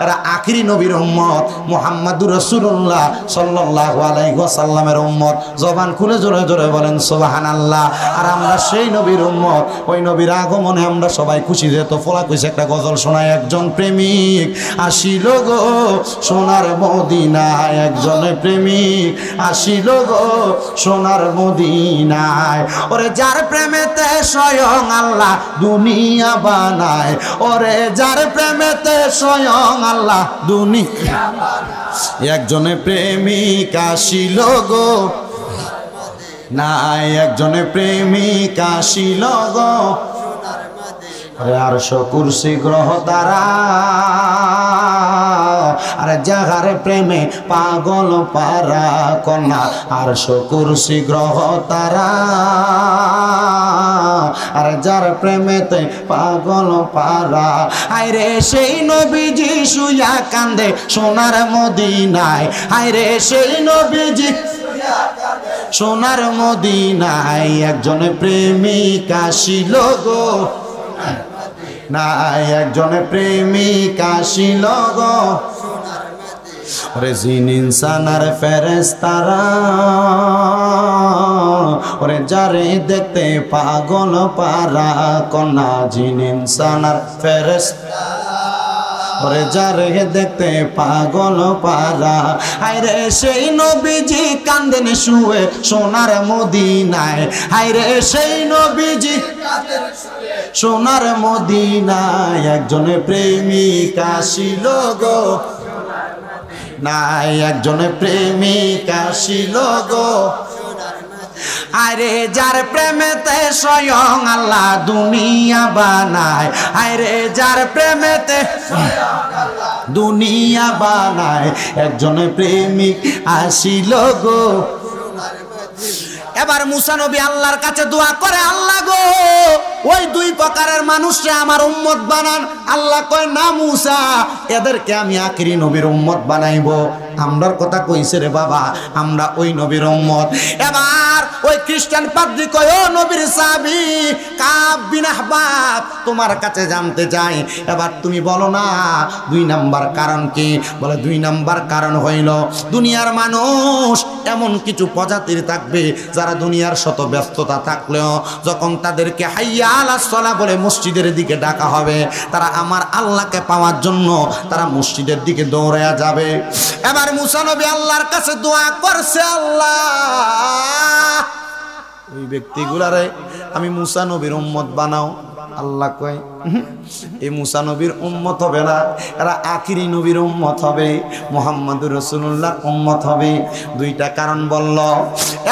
এরা আখিরি নবীর উম্মত, মুহাম্মাদুর রাসূলুল্লাহ সাল্লাল্লাহু আলাইহি ওয়াসাল্লামের উম্মত। জবান খুলে জোরে জোরে বলেন সুবহানাল্লাহ। আর আমরা সেই নবীর উম্মত, ওই নবীর আগমনে আমরা সবাই খুশি। যেত ফোলা কইছে একটা গজল শোনায়, একজন প্রেমিক আসিল গো সোনার মদিনায়, একজন প্রেমিক আসিল গো সোনার মদিনায়। ওরে যার প্রেমেতে স্বয়ং আল্লাহ দুনিয়া বানায়, ওরে যার প্রেমেতে স্বয়ং আল্লাহ দুনিয়া বানায়, একজনে প্রেমিক আসিল গো নাই, একজনে প্রেমিক আসিল গো আরশ কুরসি গ্রহ তারা, আরে যাহার প্রেমে পাগল পারা কন্যা, আরশ কুরসি গ্রহ তারা, আরে যার প্রেমেতে পাগল পারা। আইরে সেই নবীজি শুয়া কান্দে সোনার মদিনায়, আইরে সেই নবীজি সোনার মদিনায়, একজনে প্রেমিক আসিল গো নাই, একজনে প্রেমিক আসিল গো ওরে জিন ইনসান আর ফেরেশতারা, ওরে যারে দেখতে পাগল পারা কন্যা, জিন ইনসান আর ফেরেশতারা, ওরে যারে দেখতে পাগল পারা। হায়রে সেই নবীজি কান্দেন শুয়ে সোনার মদিনায়, হায়রে সেই নবীজি সোনার মদিনায়, একজনে প্রেমিক আসিল গো নাই, একজনে প্রেমিক আসিল গো। আরে যার প্রেমেতে স্বয়ং আল্লাহ দুনিয়া বানায়, আরে যার প্রেমেতে দুনিয়া বানায়, একজনে প্রেমিক আসিল গো। এবার মুসা নবী আল্লাহর কাছে দোয়া করে, আল্লাহ গো ওই দুই প্রকারের মানুষরা আমার উম্মত বানান। আল্লাহ কয় না মুসা, এদেরকে আমি আখিরি নবীর উম্মত বানাইবো। আমরার কথা কইছে রে বাবা, আমরা ওই নবীর উম্মত। এবার ওই খ্রিস্টান পাদ্রী কয়, ও নবীর সাহাবী কাব বিন আহবাব, তোমার কাছে জানতে চাই, এবার তুমি বলো না দুই নাম্বার কারণ কি? বলে দুই নাম্বার কারণ হইল দুনিয়ার মানুষ এমন কিছু প্রজাতির থাকবে যারা দুনিয়ার শত ব্যস্ততা থাকলেও যখন তাদেরকে হাইয়া আলাস সালাহ বলে মসজিদের দিকে ডাকা হবে, তারা আমার আল্লাহকে পাওয়ার জন্য তারা মসজিদের দিকে দৌড়ায়া যাবে। এবার মুসা নবী আল্লাহর কাছে দোয়া করছে, আল্লাহ ওই ব্যক্তিগুলারে আমি মুসা নবীর উম্মত বানাও। আল্লাহ কয় এই মুসা নবীর উম্মত হবে না, এরা আখিরি নবীর উম্মত হবে, মুহাম্মাদুর রাসূলুল্লাহর উম্মত হবে। দুইটা কারণ বলল।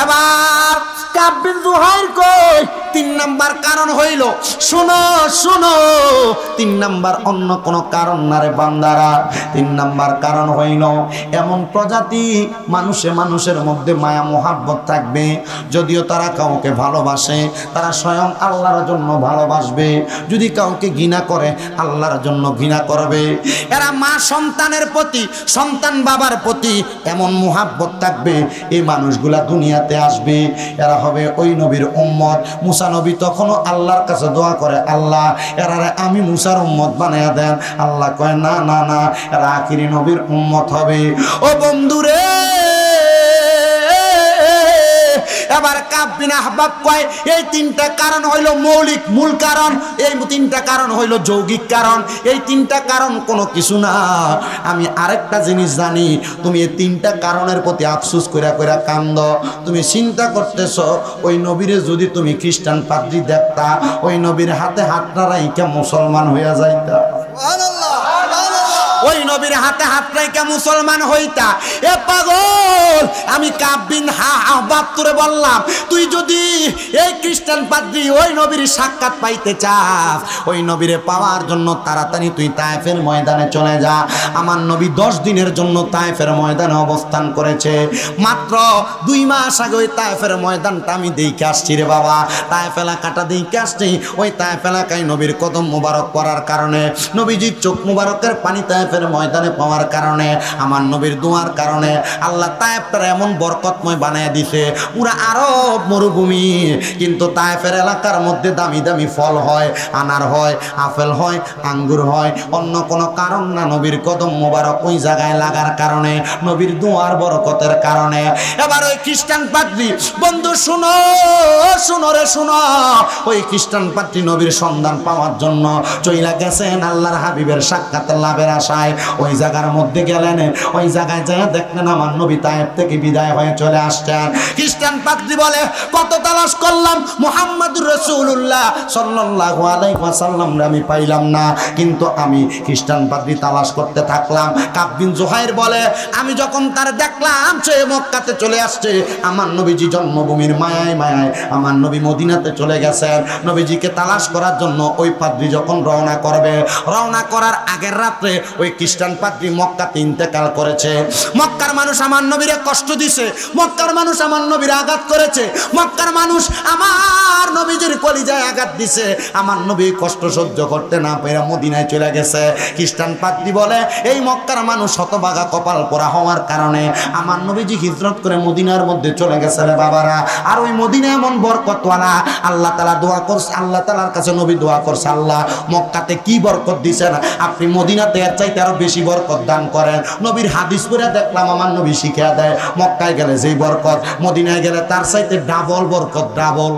এবার কাব বিন জুহাইর কই তিন নাম্বার কারণ হইল, শোনো শোনো, 3 নাম্বার অন্য কোনো কারণ না রে বান্দারা। 3 নাম্বার কারণ হইল এমন প্রজাতি মানুষের মধ্যে মায়া মোহাব্বত থাকবে, যদিও তারা কাউকে ভালোবাসে তারা স্বয়ং আল্লাহর জন্য ভালোবাসবে, যদি কাউকে ঘৃণা করে আল্লাহর জন্য ঘৃণা করবে। এরা মা সন্তানের প্রতি, সন্তান বাবার প্রতি এমন মোহাব্বত থাকবে, এই মানুষগুলা দুনিয়াতে আসবে, এরা হবে ওই নবীর উম্মত। মুসা নবী তখনও আল্লাহর কাছে দোয়া করে, আল্লাহ এরারে আমি মুসার উম্মত বানায়া দেন। আল্লাহ কয় না না না, এরা আখিরি নবীর উম্মত হবে। ও বন্ধুরে, এবার কাব বিন আহবাব কয় এই 3টা কারণ হইল মৌলিক মূল কারণ, এই 3টা কারণ হইল যৌগিক কারণ, এই 3টা কারণ কোনো কিছু না। আমি আরেকটা জিনিস জানি, তুমি এই 3টা কারণের প্রতি আফসোস কইরা কইরা কান্দ। তুমি চিন্তা করতেছ ওই নবীরে যদি তুমি খ্রিস্টান পাদ্রী দেখতা, ওই নবীর হাতে হাতটা রাইখা মুসলমান হইয়া যাইতা, ওই নবীর হাতে হাত রাইখা মুসলমান হইতা। এ পাগল, আমি কাব বিন আহবাব তোরে বললাম, তুই যদি এই খ্রিস্টান পাদ্রী ওই নবীর সাক্ষাৎ পাইতে চাস, ওই নবীরে পাওয়ার জন্য তাড়াতাড়ি তুই তায়েফের ময়দানে চলে যা। আমার নবী 10 দিনের জন্য তায়েফের ময়দানে অবস্থান করেছে। মাত্র 2 মাস আগে ওই তায়েফের ময়দানটা আমি দেখে আসছি রে বাবা, তায়েফ এলাকাটা দেখে আসছি। ওই তায়েফ এলাকায় নবীর কদম মুবারক পড়ার কারণে, নবীজির চোখ মুবারকের পানি তায়েফের ময়দানে পাওয়ার কারণে, আমার নবীর দোয়ার কারণে আল্লাহ তায়েফটা এমন বরকতময় বানিয়ে দিছে, পুরা আরব মরুভূমি। কিন্তু তায়েফের এলাকার মধ্যে দামি দামি ফল হয়, আনার হয়, আপেল হয়, আঙ্গুর হয়, অন্য কোনো কারণ না, নবীর কদম মোবারক ওই জায়গায় লাগার কারণে, নবীর দোয়ার বরকতের কারণে। এবার ওই খ্রিস্টান পাদ্রী, বন্ধু শুনো শুনো রে শুনো, ওই খ্রিস্টান পাদ্রী নবীর সন্ধান পাওয়ার জন্য চইলা গেছেন আল্লাহর হাবিবের সাক্ষাৎ লাভের আশায়। ওই জায়গার মধ্যে গেলেন, ওই জায়গায় যায় দেখলেন আমার নবী তায়েফ থেকে বিদায় হয়ে চলে আসছেন। খ্রিস্টান পাদ্রী বলে, কত তালাশ করলাম মুহাম্মদুর রাসূলুল্লাহ সাল্লাল্লাহু আলাইহি ওয়াসাল্লাম আমি পাইলাম না, কিন্তু আমি খ্রিস্টান পাদ্রী তালাশ করতে থাকলাম। কাব বিন জুহাইর বলে, আমি যখন তার দেখলাম সে মক্কাতে চলে আসছে, আমার নবীজি জন্মভূমির মায়ায় মায়ায় আমার নবী মদিনাতে চলে গেছেন, নবীজিকে তালাশ করার জন্য ওই পাদ্রী যখন রওনা করবে, রওনা করার আগের রাত্রে ওই খ্রিস্টান পাদ্রী মক্কাতে ইন্তেকাল করেছে। মক্কার মানুষ আমার নবীরে কষ্ট দিছে, মক্কার মানুষ আমার নবীরে আঘাত করেছে, মক্কার মানুষ আমার নবীজির কলিজায় আঘাত দিছে। আমার নবী কষ্ট সহ্য করতে না পেরে মদিনায় চলে গেছে। খ্রিস্টান পাদ্রী বলে, এই মক্কার মানুষ শতভাগা কপাল পোড়া হওয়ার কারণে আমার নবীজি হিজরত করে মদিনার মধ্যে চলে গেছে রে বাবারা। আর ওই মদিনা এমন বরকতওয়ালা, আল্লাহ তাআলা দোয়া করছে, আল্লাহ তাআলার কাছে নবী দোয়া করছে, আল্লাহ মক্কাতে কি বরকত দিছেন, আপনি মদিনাতে এর চাইতে আরো বেশি বরকত দান করেন। নবীর হাদিস পড়ে দেখলাম আমার নবী শিখিয়ে দেয়, মক্কায় গেলে যেই বরকত, মদিনায় গেলে তার চাইতে ডাবল বরকত, ডাবল।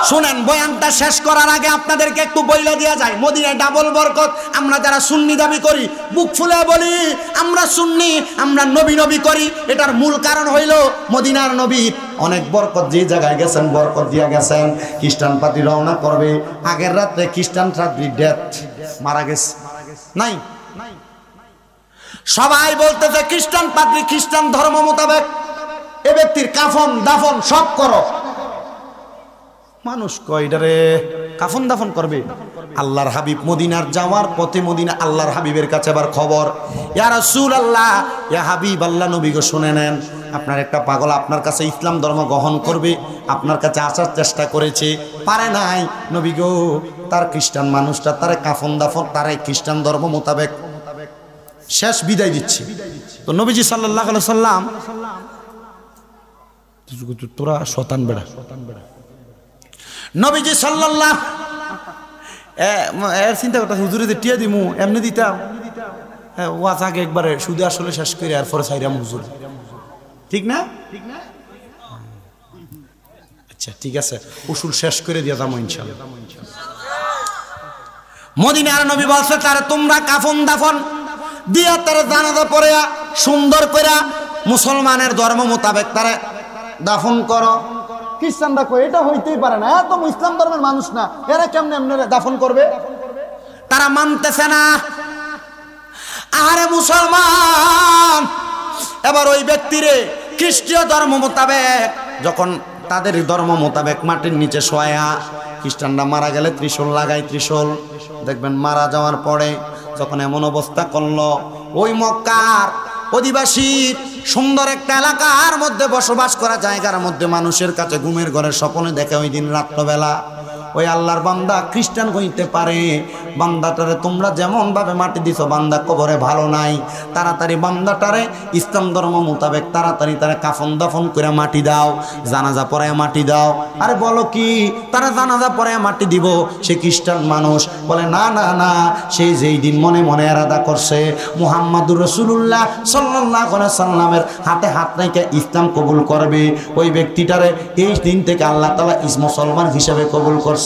শুনেন, বয়ানটা শেষ করার আগে আপনাদেরকে একটু বইলা দেওয়া যায়, মদিনায় ডাবল বরকত। আমরা যারা সুন্নি দাবি করি, বুক ফুলে বলি আমরা সুন্নি, আমরা নবী নবী করি, এটার মূল কারণ হইল মদিনার নবী অনেক বরকত যে জায়গায় গেছেন বরকত দিয়া গেছেন। খ্রিস্টান পাদ্রী রওনা করবে, আগের রাত্রে খ্রিস্টান পাদ্রী ডেথ, মারা গেছে, নাই। সবাই বলতেছে খ্রিস্টান পাদ্রী খ্রিস্টান ধর্ম মোতাবেক এ ব্যক্তির কাফন দাফন সব করো। মানুষ কয়ডারে কাফন দাফন করবে? আল্লাহর হাবিব মদিনার যাওয়ার পথে মদিনা আল্লাহর হাবিবের কাছে আবার খবর, ইয়া রাসূলুল্লাহ, ইয়া হাবিব আল্লাহ, নবী গো শুনে নেন, আপনার একটা পাগল আপনার কাছে ইসলাম ধর্ম গ্রহণ করবে, আপনার কাছে আসার চেষ্টা করেছে, পারে নাই। নবী গো, তার খ্রিস্টান মানুষটা তারে কাফন দাফন, তারাই খ্রিস্টান ধর্ম মোতাবেক শেষ বিদায় দিচ্ছে। তো নবীজি সাল্লাল্লাহু আলাইহি সাল্লাম, তোরা শতান বেড়া, নবীজি সাল্লাল্লাহু এর চিন্তা করতে হুজুরে যে টিয়া দিমু এমনি দিতাম, ওয়াজ আগে একবারে শুধু আসলে শেষ করে আর পরে সাইরাম হুজুর, ঠিক না? আচ্ছা ঠিক আছে, উসুল শেষ করে দিয়ে যাবো ইনশাআল্লাহ। মদিনার নবী বলছে তারে তোমরা কাফন দাফন দিয়া তারে জানাজা পড়ে সুন্দর করে মুসলমানের ধর্ম মোতাবেক তারে দাফন করো। খ্রিস্টানরা কই এটা হইতেই পারে না, এত ইসলাম ধর্মের মানুষ না, এরা কেমনে এমনি দাফন করবে? তারা মানতেছে না। আরে মুসলমান, এবার ওই ব্যক্তিরে খ্রিস্টীয় ধর্ম মোতাবেক যখন তাদের ধর্ম মোতাবেক মাটির নিচে শোয়া, খ্রিস্টানরা মারা গেলে ত্রিশূল লাগায়, ত্রিশূল দেখবেন মারা যাওয়ার পরে যখন এমন অবস্থা করলো, ওই মক্কার অধিবাসী সুন্দর একটা এলাকার মধ্যে বসবাস করা জায়গার মধ্যে মানুষের কাছে ঘুমের ঘরে স্বপ্নে দেখে ওই দিন রাত্রবেলা ওই আল্লাহর বান্দা খ্রিস্টান হইতে পারে, বান্দাটারে তোমরা যেমন ভাবে মাটি দিছো, বান্দা কবরে ভালো নাই, তাড়াতাড়ি বান্দাটারে ইসলাম ধর্ম মোতাবেক তাড়াতাড়ি তারা কাফন দাফন করে মাটি দাও, জানাজা পড়ায় মাটি দাও। আরে বলো কি, তারা জানাজা পড়ায় মাটি দিব? সে খ্রিস্টান মানুষ বলে না না না, সে যেই দিন মনে মনে এরাদা করছে মুহাম্মাদুর রাসূলুল্লাহ সাল্লাল্লাহু আলাইহি সাল্লামের হাতে হাত রেখে ইসলাম কবুল করবে, ওই ব্যক্তিটারে এই দিন থেকে আল্লাহ তাআলা মুসলমান হিসেবে কবুল করছে।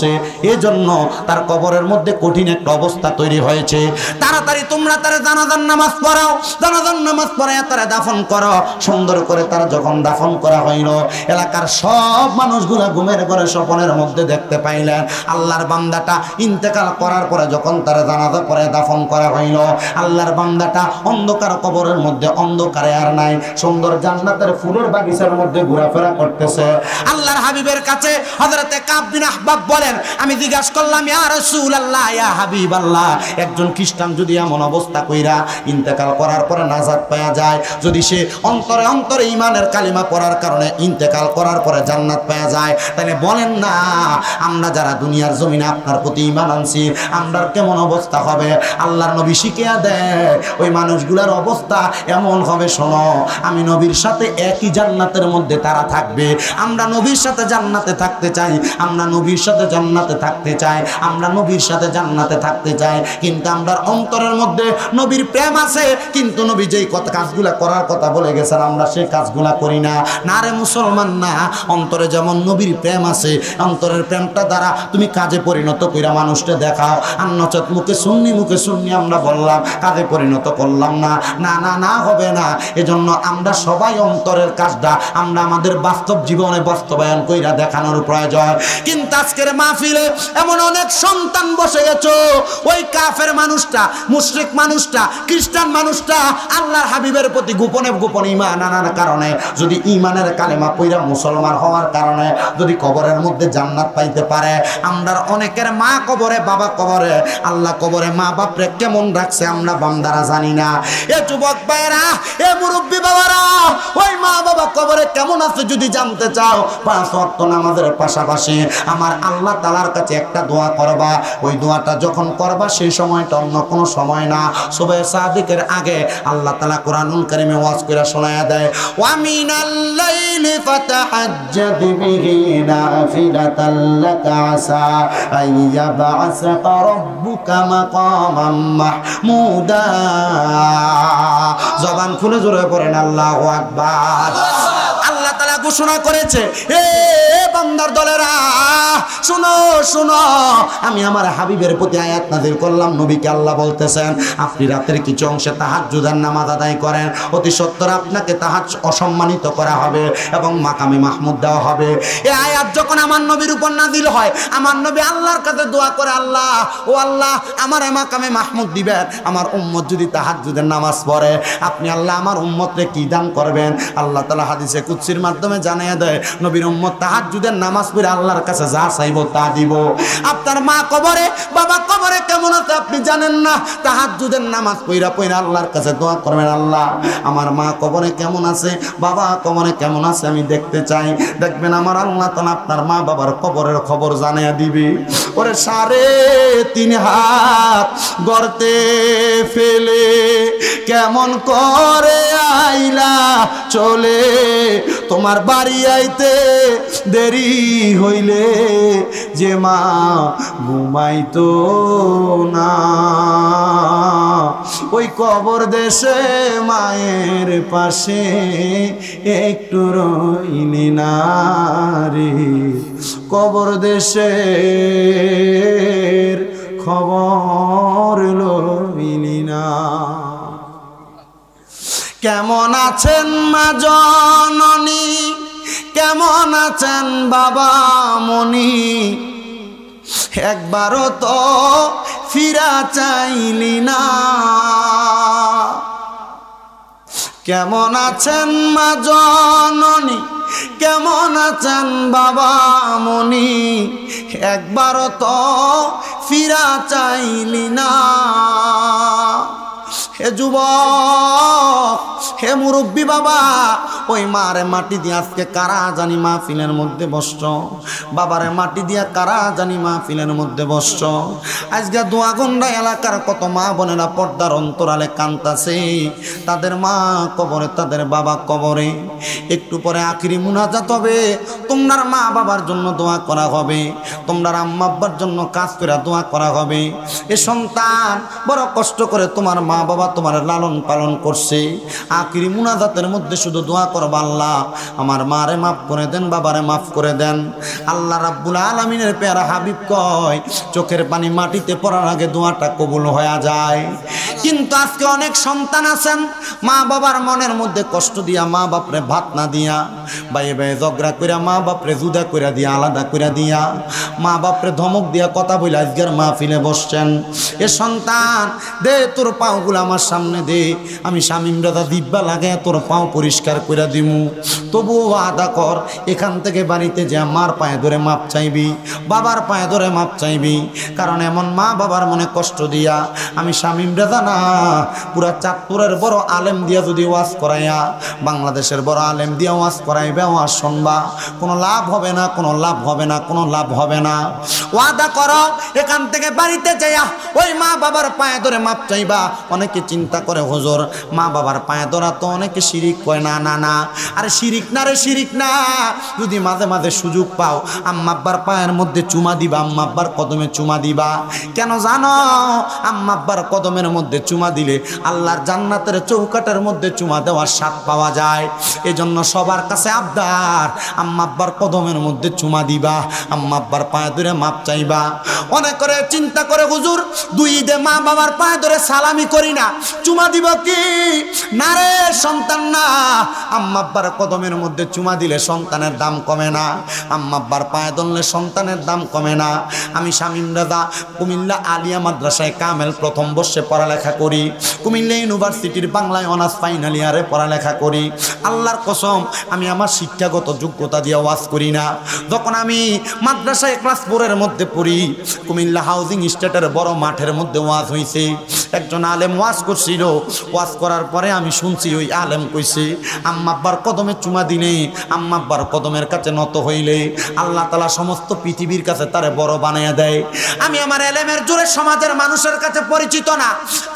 এজন্য তার কবরের মধ্যে কঠিন একটা অবস্থা তৈরি হয়েছে। তাড়াতাড়ি তোমরা তারা জানাজার নামাজ পড়াও, জানাজার নামাজ পড়ায় তারা দাফন করো। সুন্দর করে তারা যখন দাফন করা হইল, এলাকার সব মানুষগুলা ঘুমের ঘরে স্বপ্নের মধ্যে দেখতে পাইলেন আল্লাহর বান্দাটা ইন্তেকাল করার পরে যখন তারা জানাজা পড়ে দাফন করা হইল, আল্লাহর বান্দাটা অন্ধকার কবরের মধ্যে অন্ধকারে আর নাই, সুন্দর জান্নাতের ফুলের বাগিচার মধ্যে ঘোরাফেরা করতেছে। আল্লাহর হাবিবের কাছে হযরতে কাব বিন আহবাব বলেন, আমি জিজ্ঞাসা করলাম ইয়া রাসূলুল্লাহ, ইয়া হাবিবাল্লাহ, একজন খ্রিস্টান যদি এমন অবস্থা কইরা ইন্তেকাল করার পরে নাজাত পাওয়া যায়, যদি সে অন্তরে অন্তরে ঈমানের কালিমা পড়ার কারণে ইন্তেকাল করার পরে জান্নাত পাওয়া যায়, তাহলে বলেন না আমরা যারা দুনিয়ার জমিনে আপনার প্রতি ঈমান আনছি আমরার কেমন অবস্থা হবে? আল্লাহর নবী শিখিয়ে দেয় ওই মানুষগুলোর অবস্থা এমন হবে, শোনো, আমি নবীর সাথে একই জান্নাতের মধ্যে তারা থাকবে। আমরা নবীর সাথে জান্নাতে থাকতে চাই, আমরা নবীর সাথে জান্নাতে থাকতে চাই, আমরা নবীর সাথে জান্নাতে থাকতে চাই, কিন্তু আমরা অন্তরের মধ্যে নবীর প্রেম আছে, কিন্তু নবী যেই কাজগুলা করার কথা বলে গেছেন আমরা সেই কাজগুলা করি না। না রে মুসলমান, না, অন্তরে যেমন নবীর প্রেম আছে, অন্তরের প্রেমটা দ্বারা তুমি কাজে পরিণত কইরা মানুষটা দেখাও। আর নচেত মুখে শুননি আমরা বললাম, কাজে পরিণত করলাম না, না না না, হবে না। এজন্য আমরা সবাই অন্তরের কাজটা আমরা আমাদের বাস্তব জীবনে বাস্তবায়ন কইরা দেখানোর প্রয়োজন। কিন্তু আজকের মাহফিলে এমন অনেক সন্তান বসে গেছো, ওই কাফের মানুষটা, মুশরিক মানুষটা, খ্রিস্টান মানুষটা আল্লাহর হাবিবের প্রতি গোপনে গোপনে ঈমান আনার কারণে, যদি ঈমানের কালেমা পয়রা মুসলমান হওয়ার কারণে যদি কবরের মধ্যে জান্নাত পাইতে পারে, আমরা অনেকের মা কবরে, বাবা কবরে, আল্লাহ কবরে মা বাপরে কেমন রাখছে আমরা বান্দারা জানি না। এ যুবক ভাইরা, এ মুরব্বী বাবারা, ওই মা বাবা কবরে কেমন আছে যদি জানতে চাও, 5 ওয়াক্ত নামাজের পাশাপাশি আমার আল্লাহ তাআলার কাছে একটা দোয়া করবা। ওই দোয়াটা যখন করবা সেই সময়টা অন্য কোনো সময় না, সুবহে সাদিকের আগে আল্লাহ তাআলা কোরআনুল কারীমে ওয়াজ করে শোনায়া দেয়, ওয়া মিনাল লাইলি ফাতাহাজ্জাদ বিহি নাফিলাতাল লাকা আসা আইয়াবআসাকা রাব্বুকা মাকামান মাহমুদা। জবান খুলে জোরে পড়েন আল্লাহু আকবার। আল্লাহ তাআলা ঘোষণা করেছে, হে বান্দার দলেরা, শুনো শুনো, আমি আমার হাবিবের প্রতি আয়াত নাযিল করলাম। নবীকে আল্লাহ বলতেছেন, আপনি রাতের কিছু অংশে তাহাজ্জুদের নামাজ আদায় করেন, অতি সত্বর আপনাকে অসম্মানিত করা হবে এবং মাকামে মাহমুদ দেওয়া হবে। এই আয়াত যখন আমার নবীর উপর নাযিল হয়, আমার নবী আল্লাহর কাছে দোয়া করে, আল্লাহ, ও আল্লাহ, আমার মাকামে মাহমুদ দিবেন, আমার উম্মত যদি তাহাজ্জুদের নামাজ পড়ে, আপনি আল্লাহ আমার উম্মতরে কি দান করবেন? আল্লাহ তাআলা হাদিসে কুদসির মাধ্যমে জানিয়ে দেয়, নবীর উম্মত তাহাজ্জুদের নামাজ পড়ে আল্লাহর কাছে যা চাইবো তা দিব। আপনার মা কবরে, বাবা কবরে কেমন আছে আপনি জানেন না, তাহাজ্জুদের নামাজ পড়া আল্লাহর কাছে দোয়া করবেন, আল্লাহ আমার মা কবরে কেমন আছে, বাবা কবরে কেমন আছে আমি দেখতে চাই। দেখবেন আমার আল্লাহ তাআলা আপনার মা বাবার কবরের খবর জানিয়ে দিবে। ওরে 3.5 হাত গর্তে ফেলে কেমন করে আইলা চলে, তোমার বাড়ি আইতে দেরি হইলে যে মা ঘুমাইতো না, ওই কবর দেশে মায়ের পাশে একটু রইনি না রে, কবর দেশের খবর লইনি না। কেমন আছেন মা জননী, কেমন আছেন বাবা মনি, একবারও তো ফিরা চাইলি না। কেমন আছেন মা জননী, কেমন আছেন বাবা মনি, একবারও তো ফিরা চাইলি না। হে যুবক, হে মুরব্বী বাবা, ওই মারে মাটি দিয়ে আজকে কারা জানি মাহফিলের মধ্যে বসছ, বাবারে মাটি দিয়া কারা জানি মাহফিলের মধ্যে বসছ। আজকে দোয়াগন্ডা এলাকার কত মা বোনেরা পর্দার অন্তরালে কান্তাছে, তাদের মা কবরে, তাদের বাবা কবরে। একটু পরে আখিরি মুনাজাত হবে, তোমার মা বাবার জন্য দোয়া করা হবে, তোমার আম্মা আব্বার জন্য কাজ করে দোয়া করা হবে। এ সন্তান বড় কষ্ট করে তোমার মা বাবা তোমার লালন পালন করছে, আখিরি মুনাজাতের মধ্যে শুধু দোয়া করবা, আল্লাহ আমার মারে মাফ করে দেন, বাবারে মাফ করে দেন। আল্লাহ রাব্বুল আলামিনের প্যারা হাবিব কয়, চোখের পানি মাটিতে পড়ার আগে দোয়াটা কবুল হয়ে যায়। কিন্তু আজকে অনেক সন্তান আছেন মা বাবার মনের মধ্যে কষ্ট দিয়া, মা বাপরে ভাত না দিয়া, বাইয়ে বাইয়ে ঝগড়া কইরা, মা বাপরে জুদা কইরা দিয়া, আলাদা কইরা দিয়া, মা বাপরে ধমক দিয়া কথা বলে আজকের মাহফিলে বসছেন। এ সন্তান দে তোর পাওগুলো আমার সামনে দে, আমি শামীম রাজা দিব্যা লাগে তোর পাও পরিষ্কার কইরা দিমু। তবুও আদা কর, এখান থেকে বাড়িতে যা মার পায়ে ধরে মাপ চাইবি, বাবার পায়ে ধরে মাপ চাইবি। কারণ এমন মা বাবার মনে কষ্ট দিয়া আমি শামীম রাজা না, পুরা চাঁদপুরের বড় আলেম দিয়া যদি ওয়াজ করাইয়া, বাংলাদেশের বড় আলেম দিয়া ওয়াজ করাইবে, ওয়াজ শুনবা, কোনো লাভ হবে না, কোনো লাভ হবে না, কোনো লাভ হবে না। ওয়াদা করো এখান থেকে বাড়িতে যাইয়া ওই মা বাবার পায়ে ধরে মাপ চাইবা। অনেকে চিন্তা করে হুজুর মা বাবার পায়ে ধরা তো অনেকে শিরিক কয়, না না না, আরে শিরিক না রে, শিরিক না। যদি মাঝে মাঝে সুযোগ পাও আম্মা আব্বার পায়ের মধ্যে চুমা দিবা, আম্মা আব্বার কদমে চুমা দিবা। কেন জানো? আম্মা আব্বার কদমের মধ্যে চুমা দিলে আল্লাহর জান্নাতের চৌকাটের মধ্যে চুমা দেওয়ার স্বাদ পাওয়া যায়। এজন্য সবার কাছে আবদার, আম্মা আব্বার কদমের মধ্যে চুমা দিবা, আম্মা আব্বার পায়ে ধরে মাপ চাইবা। অনেক করে চিন্তা করে হুজুর দুই ঈদে মা বাবার পায়ে ধরে সালামি করি না, চুমা দিব কি? না রে সন্তান না, আম্মা আব্বার কদমের মধ্যে চুমা দিলে সন্তানের দাম কমে না, আম্মা আব্বার পায়ে ধরলে সন্তানের দাম কমে না। আমি শামীম রাজা কুমিল্লা আলিয়া মাদ্রাসায় কামেল প্রথম বর্ষে পড়ালেখা করি, কুমিল্লা ইউনিভার্সিটির বাংলায় অনার্স ফাইনাল ইয়ারে পড়ালেখা করি। আল্লাহর কসম আমি আমার শিক্ষাগত যোগ্যতা দিয়ে ওয়াজ করি না। যখন আমি মাদ্রাসায় ক্লাস 4 এর মধ্যে পড়ি, কুমিল্লা হাউজিং স্টেটের বড় মাঠের মধ্যে ওয়াজ হয়েছে, একজন আলেম ওয়াজ করছিল। ওয়াজ করার পরে আমি শুনছি ওই আলেম কইছে আম্মা আব্বার কদমে চুমা দিলে, আম্মা আব্বার কদমের কাছে নত হইলে আল্লাহ তাআলা সমস্ত পৃথিবীর কাছে তারে বড় বানাইয়া দেয়। আমি আমার এলেমের জোরে সমাজের মানুষের কাছে পরিচিত না,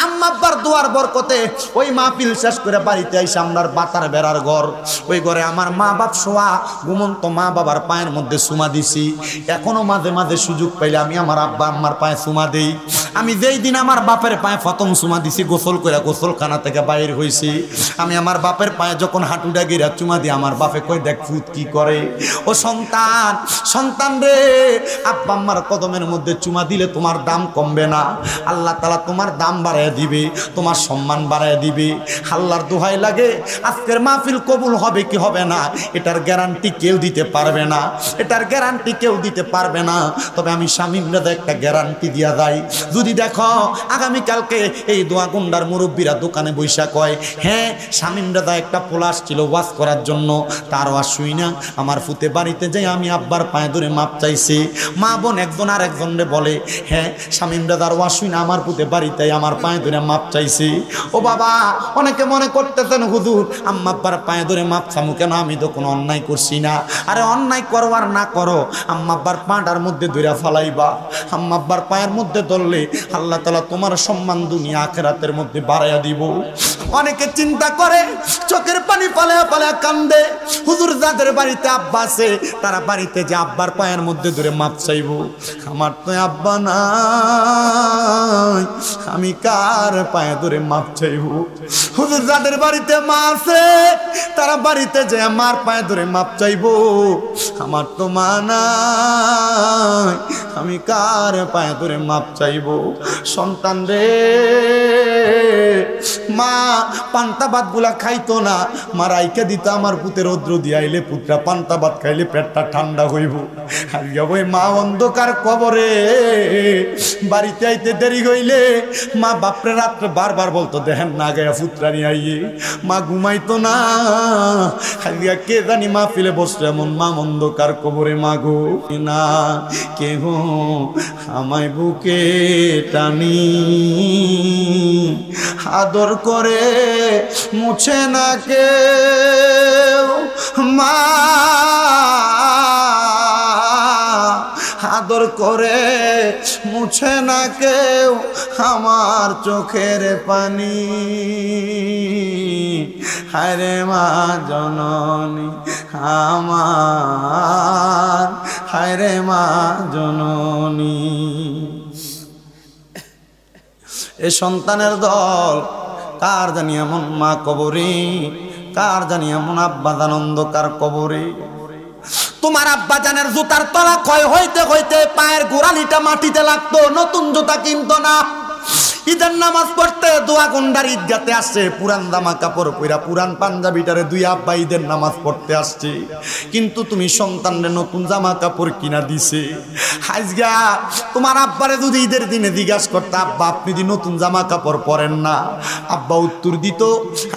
আম্মা আব্বার দোয়ার বরকতে ওই মাহফিল শেষ করে বাড়িতে আইসা আমরার বাতার বেড়ার ঘর, ওই ঘরে আমার মা বাপ শোয়া, ঘুমন্ত মা বাবার পায়ের মধ্যে চুমা দিছি। এখনো মাঝে মাঝে সুযোগ পাইলে আমি আমার আব্বা আম্মার পায়ে চুমা দেই। আমি যেই দিন আমার বাপের পায়ে প্রথম চুমা দিছি, গোসল করে গোসলখানা থেকে বাইর হইছি, আমি আমার বাপের পায়ে যখন হাঁটুটা গিরা চুমা দিই, আমার বাপে কই দেখ ফুট কি করে। ও সন্তান, সন্তান রে, আব্বা আম্মার কদমের মধ্যে চুমা দিলে তোমার দাম কমবে না, আল্লাহ তাআলা তোমার দাম বাড়াইয়া দিবে, তোমার সম্মান বাড়াইয়া দিবে। আল্লাহর দোহাই লাগে, আজকের মাহফিল কবুল হবে কি হবে না এটার গ্যারান্টি কেউ দিতে পারবে না, এটার গ্যারান্টি কেউ দিতে পারবে না। তবে আমি শামীম রাজা একটা গ্যারান্টি দিয়া যাই, যদি দেখো আগামীকালকে এই দোয়াগুন্ডার মুরব্বীরা দোকানে বৈশা কয়, হ্যাঁ শামীম রাজা একটা পোলা আসছিল ওয়াজ করার জন্য, তার ওয়াজ শুই না আমার ফুতে বাড়িতে যাই আমি আব্বার পায়ে ধরে মাপ চাইছি। মা বোন একজন আর একজনরে বলে, হ্যাঁ শামীম রাজার ওয়াজ শুই না আমার ফুতে বাড়িতে আমার পায়ে ধরে মাপ চাইছি। ও বাবা, অনেকে মনে করতেছেন হুজুর আম্মা আব্বার পায়ে ধরে মাপ চামু কেন, আমি তো কোনো অন্যায় করছি না। আরে অন্যায় করো আর না করো, আম্মা আব্বার পাটার মধ্যে ধইরা ফালাইবা, আম্মা আব্বার পায়ের মধ্যে ধরলে আল্লাহ তাআলা তোমার সম্মান দুনিয়া আখিরাতের মধ্যে বাড়াইয়া দিব। অনেকে চিন্তা করে চোখের পানি পালায়া পালায়া কান্দে, হুজুর যাদের বাড়িতে আব্বা আছে তারা বাড়িতে যে আব্বার পায়ের মধ্যে ধরে মাপ চাইব। আমার তো আব্বা নাই, আমি কার কার পায়ে ধরে মাপ চাইব? হুজুর যাদের বাড়িতে মা আছে তারা বাড়িতে যে আমার পায়ে ধরে মাপ চাইব। আমার তো মা নাই, আমি কার পায়ে ধরে মাপ চাইব? সন্তান রে, মা পান্তা ভাত গুলা খাইতো না, মা রাইকে দিত আমার পুতের রৌদ্র দিয়ে আইলে পুত্রা পান্তা ভাত খাইলে পেটটা ঠান্ডা হইব। ওই মা অন্ধকার কবরে, বাড়িতে আইতে দেরি হইলে মা বাপরে রাত্রে বারবার বলতো দেখেন না গায়া পুত্রা নিয়ে আইয়ে। মা ঘুমাইতো না, খালিয়া কে জানি মা ফিলে বসতো এমন মা অন্ধকার কবরে। মা গো না কেহ আমায় বুকে টানি, আদর করে মুছে না কেউ মা, আদর করে মুছে না কেউ আমার চোখের পানি। হায়রে মা জননী আমার, হায়রে মা জননী। এ সন্তানের দল কার জানি এমন মা কবরে, কার জানি এমন আব্বা জান অন্ধকার কবরে। তোমার আব্বা জানের জুতার তলা ক্ষয় হইতে হইতে পায়ের গোড়ালিটা মাটিতে লাগতো, নতুন জুতা কিনতো না। ঈদের নামাজ পড়তে দোয়া গন্ডার ঈদগাতে আসছে, পুরান জামা কাপড় পইরা পুরান পাঞ্জাবিটারে দুই আব্বা ঈদের নামাজ পড়তে আসছে, কিন্তু তুমি সন্তানরে নতুন জামা কাপড় কিনা দিছে। আজগা তোমার আব্বারে যদি ঈদের দিনে জিজ্ঞাসা করতে আব্বা আপনি যদি নতুন জামা কাপড় পরেন না, আব্বা উত্তর দিত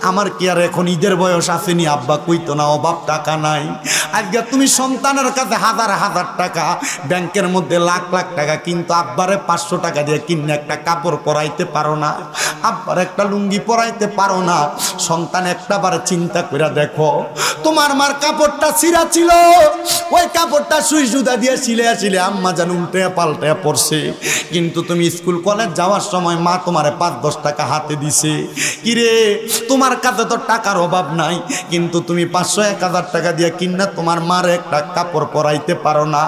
আমার কি আর এখন ঈদের বয়স আসেনি? আব্বা কইতো না অভাব টাকা নাই। আজকে তুমি সন্তানের কাছে হাজার হাজার টাকা, ব্যাংকের মধ্যে লাখ লাখ টাকা, কিন্তু আব্বারে 500 টাকা দিয়ে কিনে একটা কাপড় পরাইতে পারো না, আব্বার একটা লুঙ্গি পরাইতে পারো না। সন্তান একটা বার চিন্তা করে দেখো, তোমার মার কাপড়টা ছিঁড়া ছিল, ওই কাপড়টা সুই সুতা দিয়ে ছিলে ছিলে আম্মা যেন উল্টে পাল্টে পড়ছে, কিন্তু তুমি স্কুল কলেজ যাওয়ার সময় মা তোমারে 5-10 টাকা হাতে দিছে। কিরে তোমার কাছে তো টাকার অভাব নাই, কিন্তু তুমি 500-1000 টাকা দিয়ে কিনা তোমার মার একটা কাপড় পরাইতে পারো না।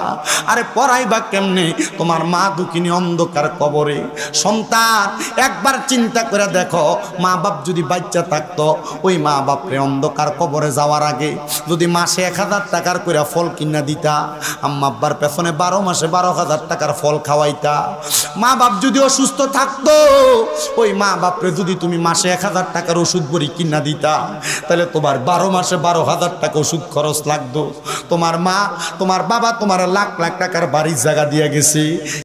আরে পরাইবা কেমনে? তোমার মা দুঃখিনী অন্ধকার কবরে। সন্তান একবার চিন্তা করে দেখো, মা বাপ যদি বাচ্চা থাকতো, ওই মা বাপরে অন্ধকার কবরে যাওয়ার আগে যদি মাসে 1000 টাকার করে ফল কিনা দিতা, আম্মা আব্বার পেছনে 12 মাসে 12,000 টাকার ফল খাওয়াইতা। মা বাপ যদি অসুস্থ থাকতো, ওই মা বাপরে যদি তুমি মাসে 1000 টাকার ওষুধ বড়ি কিনা দিতা, তাহলে তোমার 12 মাসে 12,000 টাকা ওষুধ খরচ লাগতো। তোমার মা তোমার বাবা তোমার লাখ লাখ টাকার বাড়ির জায়গা দিয়ে গেছে।